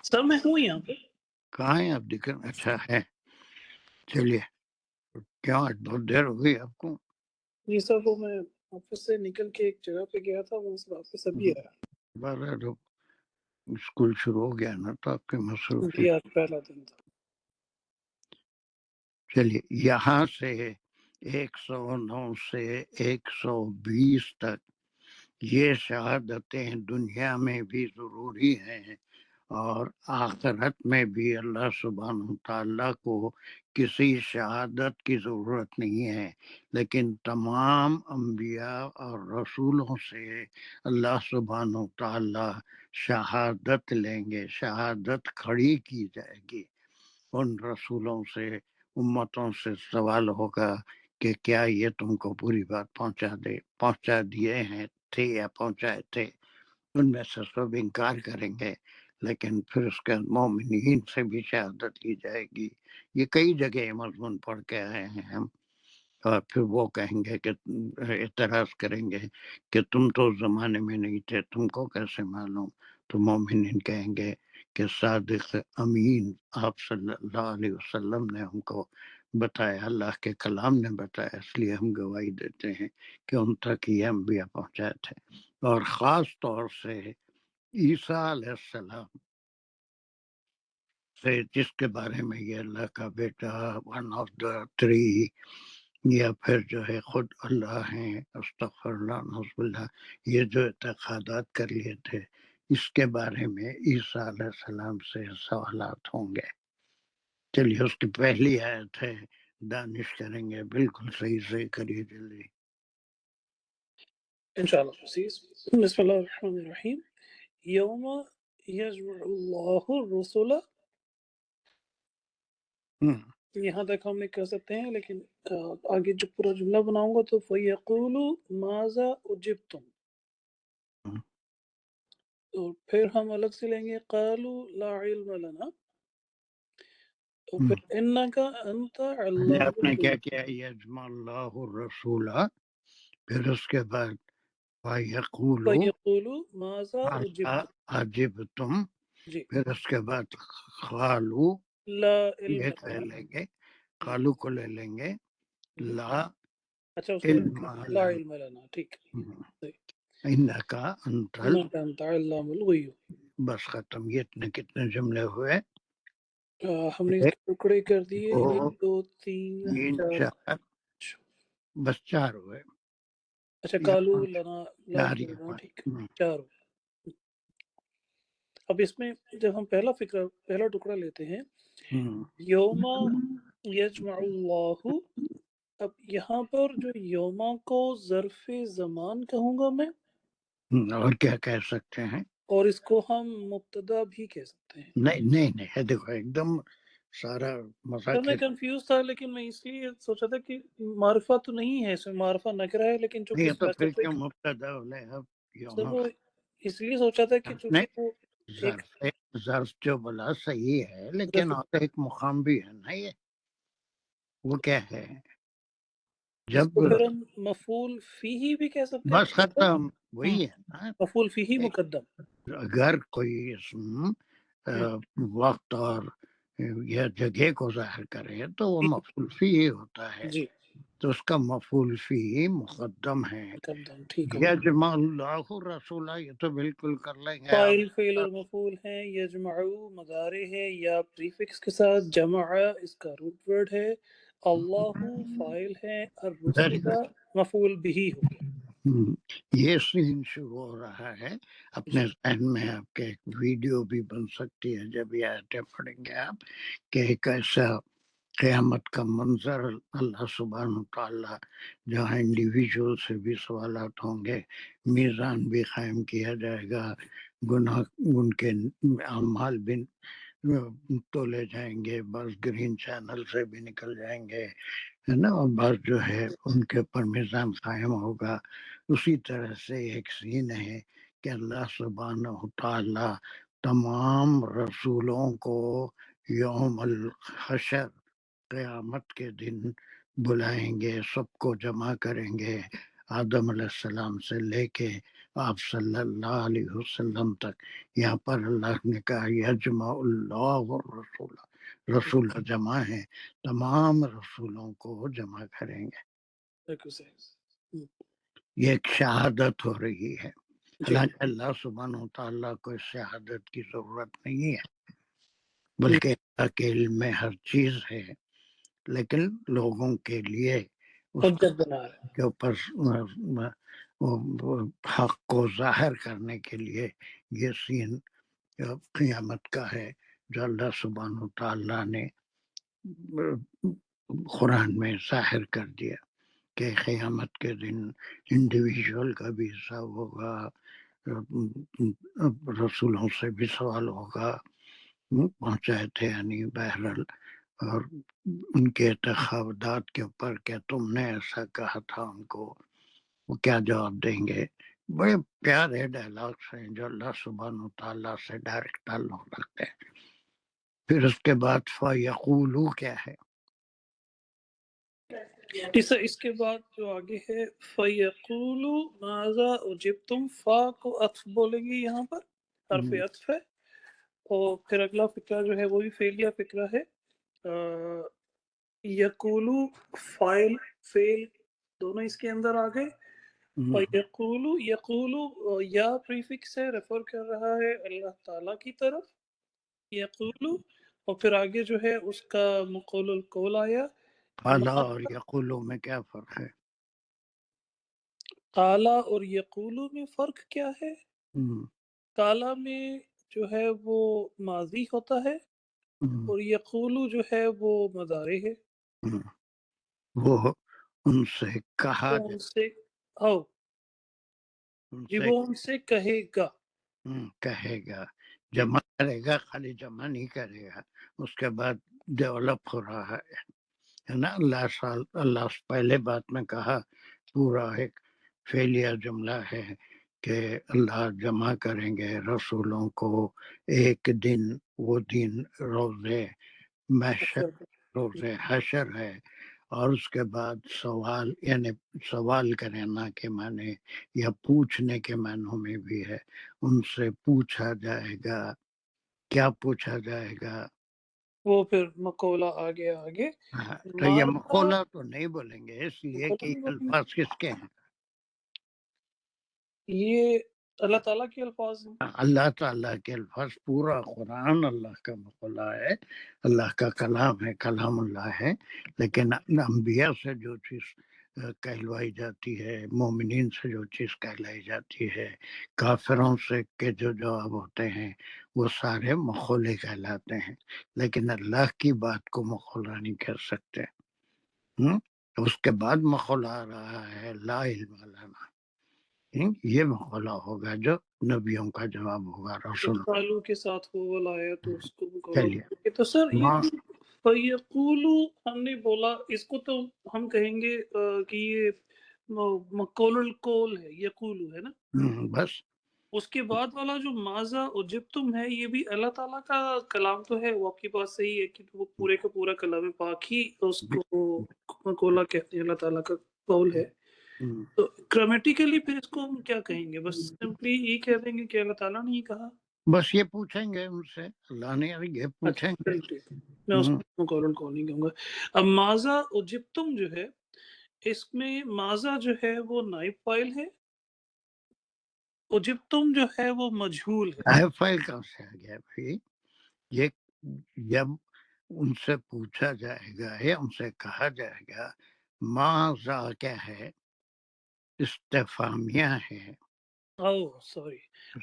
سر میں ہوں یہاں پہ.
کہاں ہیں آپ؟ دکھ رہے؟ اچھا ہے. چلیے، کیوں آج بہت دیر ہو گئی آپ کو؟
جی سر، وہ میں آفس سے نکل کے ایک جگہ پہ گیا تھا، وہاں سے واپس ابھی آیا.
بارہ لوگ اسکول شروع ہو گیا نا تو آپ کی
جی
مصروفیت.
آج پہلا دن تھا.
چلیے، یہاں سے 109 سے 120 تک یہ شہادتیں دنیا میں بھی ضروری ہیں اور آخرت میں بھی. اللہ سبحانہ تعالیٰ کو کسی شہادت کی ضرورت نہیں ہے، لیکن تمام انبیاء اور رسولوں سے اللہ سبحانہ تعالیٰ شہادت لیں گے. شہادت کھڑی کی جائے گی. ان رسولوں سے، امتوں سے سوال ہوگا کہ کیا یہ تم کو پوری بات پہنچا دیے ہیں تھے یا پہنچائے تھے؟ ان میں سے سب انکار کریں گے، لیکن پھر اس کے مومنین سے بھی شہادت لی جائے گی. یہ کئی جگہ یہ مضمون پڑھ کے آئے ہیں ہم. اور پھر وہ کہیں گے کہ اعتراض کریں گے کہ تم تو اس زمانے میں نہیں تھے، تم کو کیسے معلوم؟ تو مومنین کہیں گے کہ صادق امین آپ صلی اللہ علیہ وسلم نے ہم کو بتایا، اللہ کے کلام نے بتایا، اس لیے ہم گواہی دیتے ہیں کہ ان تک یہ انبیاء پہنچائے تھے. اور خاص طور سے عیسیٰ علیہ السلام سے، جس کے بارے میں یہ اللہ کا بیٹا، ون آف دا 3، یا پھر جو ہے خود اللہ ہیں، استغفر اللہ، نعوذ باللہ، یہ جو اعتقادات کر لیے تھے، اس کے بارے میں عیسیٰ علیہ السلام سے سوالات ہوں گے. چلیے، اس کی پہلی آیت ہے، دانش کریں گے. بالکل صحیح سے کریے جلدی.
انشاءاللہ پرسیز بسم اللہ الرحمن الرحیم یوم یجمع اللہ الرسل یہاں تک ہم کر سکتے ہیں، لیکن آگے جو پورا جملہ بناؤں گا تو فَيَقُولُ مَاذَا أُجِبْتُمْ، اور پھر ہم الگ سے لیں گے قَالُوا لَا عِلْمَ لَنَا، اور پھر إِنَّكَ أَنْتَ علام
آپ نے کیا
الغیوب،
کیا یجمع اللہ الرسول، پھر اس کے بعد وَيَقُولُ
فَيَقُولُ مَاذَا أُجِبْتُمْ،
عجبتم،
جی
پھر اس کے بعد قالو
لا علم
یہ لے
لنا،
لیں گے، قالو کو لے لیں گے، لا
اچھا اس کو
علم
لا
لنا
علم لنا، ٹھیک صحیح،
انکا انتل،
إِنَّكَ أَنْتَ علام الغیوب۔
بس ختم۔ یہ کتنے جملے ہوئے؟
ہم نے اس
ایک،
کے ٹکڑے کر دیے،
دو،
1 2 3
تین،
4
چار، بس 4 ہوئے،
اچھا
یا
کالو
5،
لنا لا
4
علم
یا
لنا،
5۔
ٹھیک 4 ہوئے۔ اب اس میں جب ہم پہلا ٹکڑا لیتے ہیں یوم یجمع اللہ، اب یہاں پر جو یوما کو ظرف زمان کہوں گا میں،
اور کیا کہہ سکتے ہیں؟
اور اس کو ہم مبتدا بھی کہہ سکتے ہیں۔
نہیں ہے، دیکھو ایک دم سارا
سر
مذاکر
میں کنفیوز تھا، لیکن میں اس لیے سوچا تھا کہ معرفہ تو نہیں ہے، اس میں معرفہ نکرہ ہے، لیکن چونکہ
نہیں تو پھر
اسپیسیفک،
کیا مبتدا لے اب یوم
سر وہ اس لیے سوچا تھا کہ
نے
چونکہ وہ ایک
ظرف جو بولا صحیح ہے، لیکن
ظرف،
اور ایک مقام بھی ہے نا، یہ وہ کیا ہے؟
اس
جب
کو پھر ہم مفعول فیہ بھی کہہ سکتے ہیں،
بس ختم وہی ہے نا،
مفعول فیہ مقدم،
اگر کوئی اسم وقت اور یا جگہ کو ظاہر کرے تو وہ مفعول فیہ ہوتا ہے،
جی
تو اس کا مفعول فیہ مقدم ہے۔
مقدم، ٹھیک ہے۔
یجمع اللہ رسولہ، یہ تو بالکل کر لیں گے آپ۔
فاعل فعل اور مفعول ہیں، یجمعو مضارع ہے یا پریفکس کے ساتھ، جمع اس کا روٹ ورڈ ہے، اللہ فاعل ہے، الرسول مفعول بہ ہو گیا۔
یہ سین شروع ہو رہا ہے اپنے ذہن میں، آپ کے ایک ویڈیو بھی بن سکتی ہے جب یہ آیتیں پڑھیں گے آپ، کہ ایک ایسا قیامت کا منظر اللہ سبحانہ وتعالی جہاں انڈیویجول سے بھی سوالات ہوں گے، میزان بھی قائم کیا جائے گا، گناہ ان کے اعمال بھی تولے جائیں گے، بس گرین چینل سے بھی نکل جائیں گے، ہے نا، اور بعض جو ہے ان کے اوپر میزان قائم ہوگا۔ اسی طرح سے ایک سین ہے کہ اللہ سبحانہ وتعالی تمام رسولوں کو یوم الحشر قیامت کے دن بلائیں گے، سب کو جمع کریں گے، آدم علیہ السلام سے لے کے آپ صلی اللہ علیہ وسلم تک۔ یہاں پر اللہ نے کہا یجمع اللہ الرسول، رسول جمع ہے، تمام رسولوں کو جمع کریں گے۔ یہ ایک شہادت ہو رہی ہے، حالانکہ اللہ سبحانہ وتعالیٰ کو اس شہادت کی ضرورت نہیں ہے، بلکہ اللہ کے علم میں ہر چیز ہے، لیکن لوگوں کے لیے اس
حجت بنا رہے
کے اوپر حق کو ظاہر کرنے کے لیے یہ سین قیامت کا ہے جو اللہ سبحانہ وتعالیٰ نے قرآن میں ظاہر کر دیا کہ قیامت کے دن انڈیویجول کا بھی حساب ہوگا، رسولوں سے بھی سوال ہوگا، پہنچائے تھے یعنی بہرحال، اور ان کے اعتقادات کے اوپر کہ تم نے ایسا کہا تھا ان کو، وہ کیا جواب دیں گے۔ بڑے پیارے ڈائلاگس ہیں جو اللہ سبحانہ وتعالیٰ سے ڈائریکٹ تعلق رکھتے ہیں۔ پھر اس کے بعد فَيَقُولُ کیا ہے؟
اس کے بعد جو آگے ہے فَيَقُولُ مَاذَا أُجِبْتُمْ، فا کو عطف بولیں گے، یہاں پر حرف عطف ہے، اور پھر اگلا فقرہ جو ہے وہ بھی فعلیہ فقرہ ہے۔ یقولو فائل فعل دونوں اس کے اندر آ گئے، فَيَقُولُ یقولو یا پریفکس ہے، ریفر کر رہا ہے اللہ تعالیٰ کی طرف، یقولو، اور پھر آگے جو ہے اس کا مقول القول آیا۔
قَالَ اور یقولو میں کیا فرق ہے؟
قالا اور یقولو میں فرق کیا ہے؟ قالا میں جو ہے وہ ماضی ہوتا ہے، اور یقولو جو ہے وہ مضارع ہے،
وہ ان سے کہا
تو ان سے جی وہ ان سے کہے گا،
کہے گا، جمع کرے گا، خالی جمع نہیں کرے گا، اس کے بعد ڈیولپ ہو رہا ہے نا. اللہ پہلے بات میں کہا پورا ایک فعلیہ جملہ ہے کہ اللہ جمع کریں گے رسولوں کو ایک دن، وہ دن روزے محشر، روزے حشر ہے. اور اس کے بعد سوال، یعنی سوال کرنا کے معنی یا پوچھنے کے معنوں میں بھی ہے. ان سے پوچھا جائے گا. کیا پوچھا جائے گا؟
وہ پھر مقولہ آگے
تو یہ مقولہ تو نہیں بولیں گے، اس لیے کہ الفاظ کس کے ہیں؟
یہ اللہ تعالیٰ کے الفاظ ہیں.
اللہ تعالیٰ کے الفاظ. پورا قرآن اللہ کا مقولہ ہے، اللہ کا کلام ہے، کلام اللہ ہے. لیکن انبیاء سے جو چیز کہلوائی جاتی ہے، مومنین سے جو چیز کہلائی جاتی ہے، کافروں سے کے جو جواب ہوتے ہیں، وہ سارے مقولے کہلاتے ہیں. لیکن اللہ کی بات کو مقولہ نہیں کہہ سکتے. اس کے بعد مقولہ آ رہا ہے لا علم لنا. یہ مقولہ ہوگا جو نبیوں کا جواب ہوگا، رسول.
قالو کے ساتھ وہ والا آیا تو اس کو
چلیے
تو سر یہ فیقولو ہم نے بولا، اس کو تو ہم کہیں گے کہ یہ مقول القول ہے، یقولو ہے نا.
بس
اس کے بعد والا جو ماذا اجبتم ہے، یہ بھی اللہ تعالیٰ کا کلام تو ہے. وہ آپ کی بات صحیح ہے کہ وہ پورے کا پورا کلام پاک ہی اس کو مقولہ کہتے ہیں، اللہ تعالیٰ کا قول ہے. تو گرامیٹیکلی پھر اس کو ہم کیا کہیں گے؟ بس سمپلی یہ کہہ دیں گے کہ اللہ تعالیٰ نے ہی کہا.
بس یہ پوچھیں گے ان سے، اللہ نے یہ پوچھیں گے.
میں اس کو مقول القول نہیں کہوں گا. اب ماذا اجبتم جو ہے، اس میں ماذا جو ہے وہ نائب فاعل ہے، اجبتم جو ہے وہ مجہول ہے.
نائب فاعل کہاں سے آ گیا بھائی؟ یہ جب ان سے پوچھا جائے گا یا ان سے کہا جائے گا، ماذا کیا ہے؟ استفہامیہ ہے.
سوری،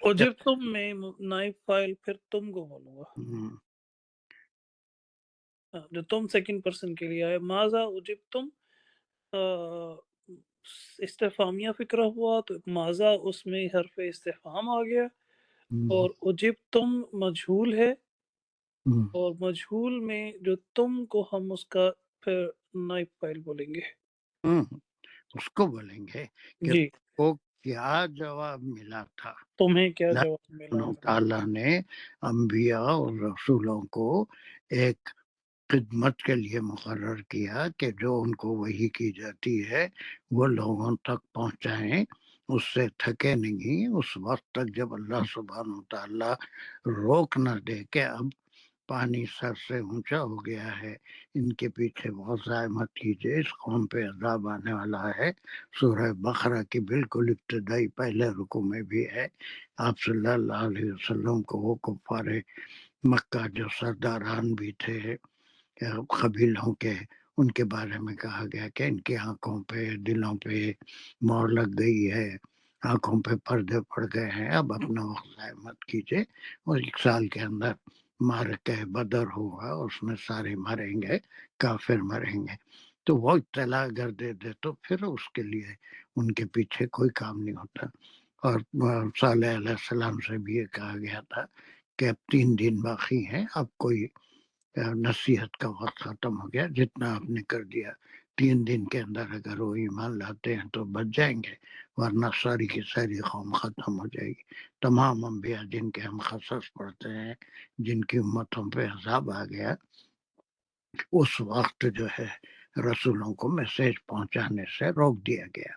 اجبتم میں نائب فاعل پھر تم کو بولوں گا، جو تم سیکنڈ پرسن کے لیے آئے. ماذا اجبتم استفہامیہ فکرہ ہوا تو ماذا اس میں حرف استفہام آ گیا، اور اجبتم مجہول ہے، اور مجہول میں جو تم کو ہم اس کا پھر نائب فاعل بولیں گے.
اس کو بولیں گے کہ
جی،
وہ کیا جواب ملا تھا.
تمہیں کیا جواب ملا
اللہ
تھا.
تعالیٰ نے انبیاء اور رسولوں کو ایک خدمت کے لیے مقرر کیا کہ جو ان کو وحی کی جاتی ہے وہ لوگوں تک پہنچائیں، اس سے تھکے نہیں. اس وقت تک جب اللہ سبحانہ وتعالیٰ روک نہ دے کہ اب پانی سر سے اونچا ہو گیا ہے، ان کے پیچھے بہت ضائع مت کیجیے، اس قوم پہ عذاب آنے والا ہے. سورہ بقرہ کی بالکل ابتدائی پہلے رکوع میں بھی ہے. آپ صلی اللہ علیہ وسلم کو وہ کفار مکہ جو سرداران بھی تھے قبیلوں کے، ان کے بارے میں کہا گیا کہ ان کی آنکھوں پہ، دلوں پہ مور لگ گئی ہے، آنکھوں پہ پردے پڑ گئے ہیں، اب اپنا وقت ضائع مت کیجیے. اور 1 سال کے اندر معرکہ بدر ہوا، اس میں سارے مریں گے، کافر مریں گے. تو وہ اطلاع اگر دے دے تو پھر اس کے لیے ان کے پیچھے کوئی کام نہیں ہوتا. اور صالح علیہ السلام سے بھی یہ کہا گیا تھا کہ اب 3 دن باقی ہیں، اب کوئی نصیحت کا وقت ختم ہو گیا، جتنا آپ نے کر دیا 3 دن کے اندر اگر وہ ایمان لاتے ہیں تو بچ جائیں گے، ورنہ ساری کی ساری قوم ختم ہو جائے گی. تمام انبیاء جن کے ہم قصص پڑھتے ہیں، جن کی امتوں پہ عذاب آ گیا، اس وقت جو ہے رسولوں کو میسیج پہنچانے سے روک دیا گیا،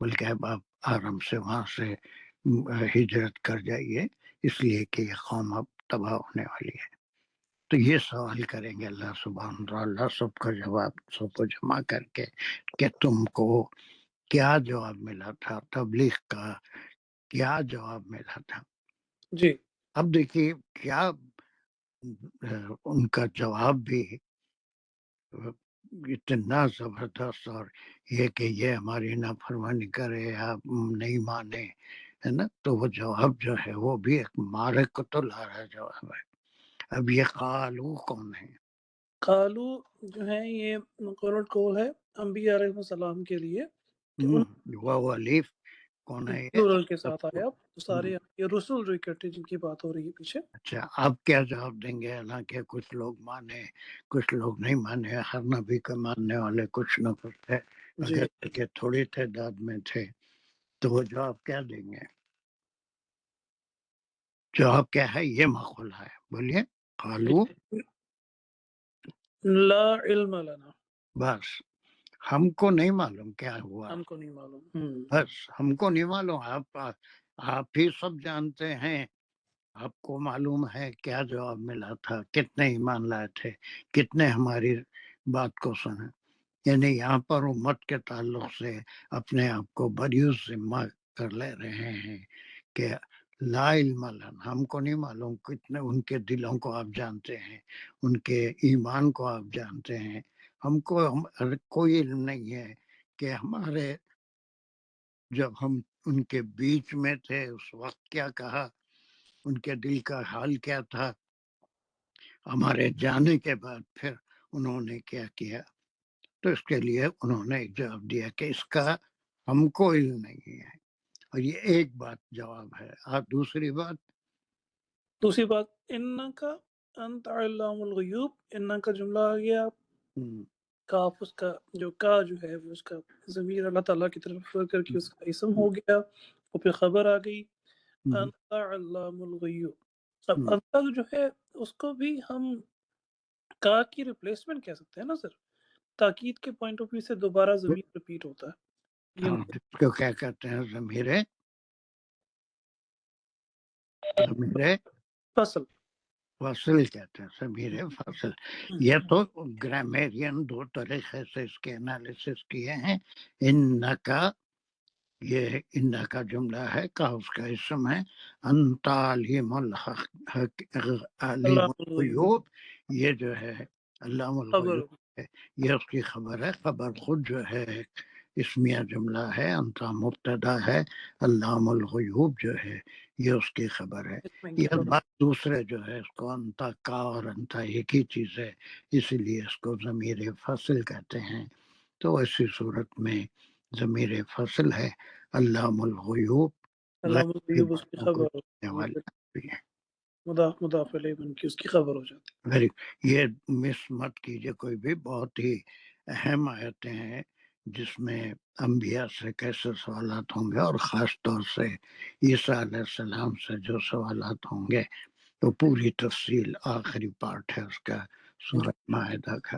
بلکہ اب آپ آرام سے وہاں سے ہجرت کر جائیے، اس لیے کہ یہ قوم اب تباہ ہونے والی ہے. تو یہ سوال کریں گے اللہ سبحانہ وتعالیٰ سب کا جواب، سب کو جمع کر کے کہ تم کو کیا جواب ملا تھا، تبلیغ کا کیا جواب ملا تھا.
جی،
اب دیکھیے کیا ان کا جواب بھی اتنا زبردست، اور یہ کہ یہ ہماری نافرمانی کرے، آپ نہیں مانے، ہے نا. تو وہ جواب جو ہے وہ بھی ایک معرکۃ الارا جواب ہے. اب یہ قالو کون ہے؟
قالو جو ہے یہ مقول القول ہے انبیاء علیہ السلام کے لیے کہ
وہ الف کون ہے یہ؟
پلورل کے
سب
ساتھ
کو
آیا تو سارے یہ رسول جو اکٹھے جن کی بات ہو رہی ہے پیچھے.
اچھا آپ کیا جواب دیں گے؟ حالانکہ کچھ لوگ مانے کچھ لوگ نہیں مانے، ہر نبی کے ماننے والے کچھ نہ کچھ تھے،
جی
اگر کہ تھوڑی تعداد میں تھے، تو وہ جواب کیا دیں گے؟ جواب کیا ہے؟ یہ معقول ہے، بولیے. قالو
لا علم لنا،
بس ہم کو نہیں معلوم کیا ہوا،
ہم کو نہیں معلوم.
بس ہم کو نہیں معلوم، آپ ہی سب جانتے ہیں، آپ کو معلوم ہے کیا جواب ملا تھا، کتنے ایمان لائے تھے، کتنے ہماری بات کو سنے. یعنی یہاں پر امت کے تعلق سے اپنے آپ کو بریو ذمہ کر لے رہے ہیں کہ لا علم لنا، ہم کو نہیں معلوم. کتنے ان کے دلوں کو آپ جانتے ہیں، ان کے ایمان کو آپ جانتے ہیں. ہم کو کوئی علم نہیں ہے کہ ہمارے جب ہم ان کے بیچ میں تھے اس وقت کیا کہا، ان کے دل کا حال کیا تھا، ہمارے جانے کے بعد پھر انہوں نے کیا کیا. تو اس کے لیے انہوں نے جواب دیا کہ اس کا ہم کو علم نہیں ہے. اور یہ ایک بات جواب ہے. اور دوسری
بات ان کا انت علام الغیوب، ان کا جملہ آ گیا، کاف اس کا جو ہے وہ اس کا ضمیر اللہ تعالیٰ کی طرف ریفر کر کے اس کا اسم ہو گیا، اور پھر خبر آ گئی انت علام الغیوب. اب انت جو ہے اس کو بھی ہم کا کی ریپلیسمنٹ کہہ سکتے ہیں نا سر، تاکید کے پوائنٹ آف ویو سے دوبارہ ضمیر ریپیٹ ہوتا ہے.
کو کیا کہتے ہیں؟ ضمیر
فصل
فصل کہتے ہیں، ضمیر فصل. یہ تو گرامیرین دو طریقے سے اس کے انالیسس کیے ہیں. ان کا یہ ان کا جملہ ہے، کا اس کا اسم ہے. انت علیم علیم الغیوب، یہ جو ہے علام الغیوب ہے، یہ اس کی خبر ہے. خبر خود جو ہے اسمیہ جملہ ہے، انت مبتدا ہے، علام الغیوب جو ہے یہ اس کی خبر ہے. یہ بات دوسرے جو ہے اس کو انت کا اور انت ایک ہی چیز ہے، اسی لیے اس کو ضمیر فصل کہتے ہیں. تو ایسی صورت میں ضمیر فصل ہے. علام الغیوب
علام الغیوب اس کی خبر مضاف الیہ بن کے اس کی خبر ہو جاتی.
یہ مس مت کیجئے کوئی بھی، بہت ہی اہم آیتیں ہیں جس میں انبیاء سے کیسے سوالات ہوں گے، اور خاص طور سے عیسیٰ علیہ السلام سے جو سوالات ہوں گے، تو پوری تفصیل آخری پارٹ ہے اس کا سورہ مائدہ کا.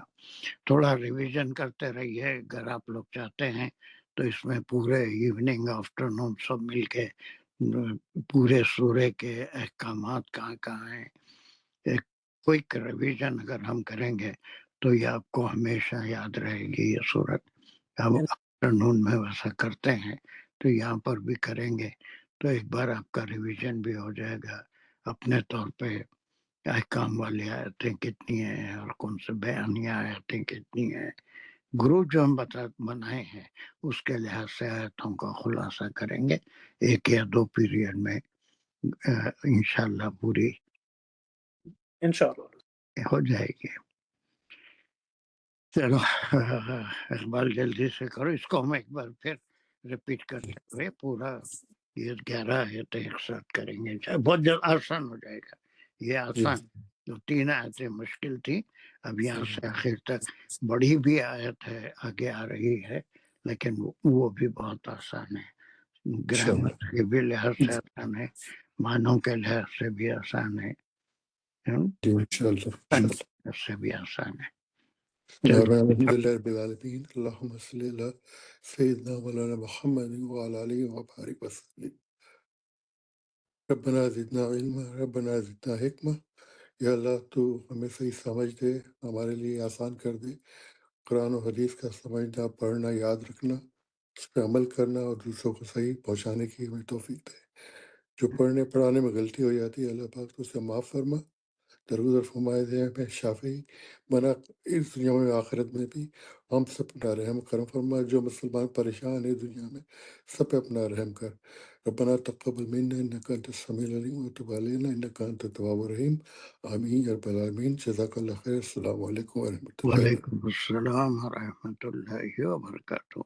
تھوڑا ریویژن کرتے رہیے اگر آپ لوگ چاہتے ہیں تو اس میں پورے ایوننگ آفٹرنون سب مل کے پورے سورے کے احکامات کہاں کہاں ہیں، ایک کوئک ریویژن اگر ہم کریں گے تو یہ آپ کو ہمیشہ یاد رہے گی یہ صورت. ہم آفٹرنون میں ویسا کرتے ہیں تو یہاں پر بھی کریں گے، تو ایک بار آپ کا ریویژن بھی ہو جائے گا اپنے طور پہ. احکام والی آیتیں کتنی ہیں اور کون سے بیانیہ آیتیں کتنی ہیں، گروپ جو ہم بنائے ہیں اس کے لحاظ سے آیتوں کا خلاصہ کریں گے ایک یا دو پیریڈ میں، انشاءاللہ پوری
انشاءاللہ
ہو جائے گی. چلو اقبال جلدی سے کرو اس کو، ہم ایک بار پھر ریپیٹ کرتے ہوئے پورا یہ 11 آیتیں ایک ساتھ کریں گے. بہت جلد آسان ہو جائے گا یہ، آسان. جو 3 آیتیں مشکل تھی، اب یہاں سے آخر تک بڑی بھی آیت ہے آگے آ رہی ہے، لیکن وہ بھی بہت آسان ہے. گرامر کے بھی لحاظ سے آسان ہے، معنوں کے لحاظ سے بھی آسان ہے، سے بھی آسان ہے.
الحمدللہ رب العالمین، اللہم صلی علی سیدنا مولانا محمد وعلی آلہ وبارک وسلم. ربنا زدنا علما، ربنا زدنا حکمہ. یا اللہ تو ہمیں صحیح سمجھ دے، ہمارے لیے آسان کر دے قرآن و حدیث کا سمجھنا، پڑھنا، یاد رکھنا، اس پہ عمل کرنا، اور دوسروں کو صحیح پہنچانے کی ہمیں توفیق دے. جو پڑھنے پڑھانے میں غلطی ہو جاتی ہے اللہ پاک تو اسے معاف فرما، درگزر فرمائے دے ہمیں شافعی بنا اس دنیا میں آخرت میں بھی. ہم سب اپنا رحم کرم فرما، جو مسلمان پریشان ہے دنیا میں سب پہ اپنا رحم کر. ربنا تقبل منا انک انت السمیع العلیم وتب علینا انک انت التواب الرحیم. آمین یا رب العالمین. جزاک اللہ خیر. السلام علیکم ورحمۃ اللہ.
وعلیکم السلام ورحمۃ اللہ وبرکاتہ.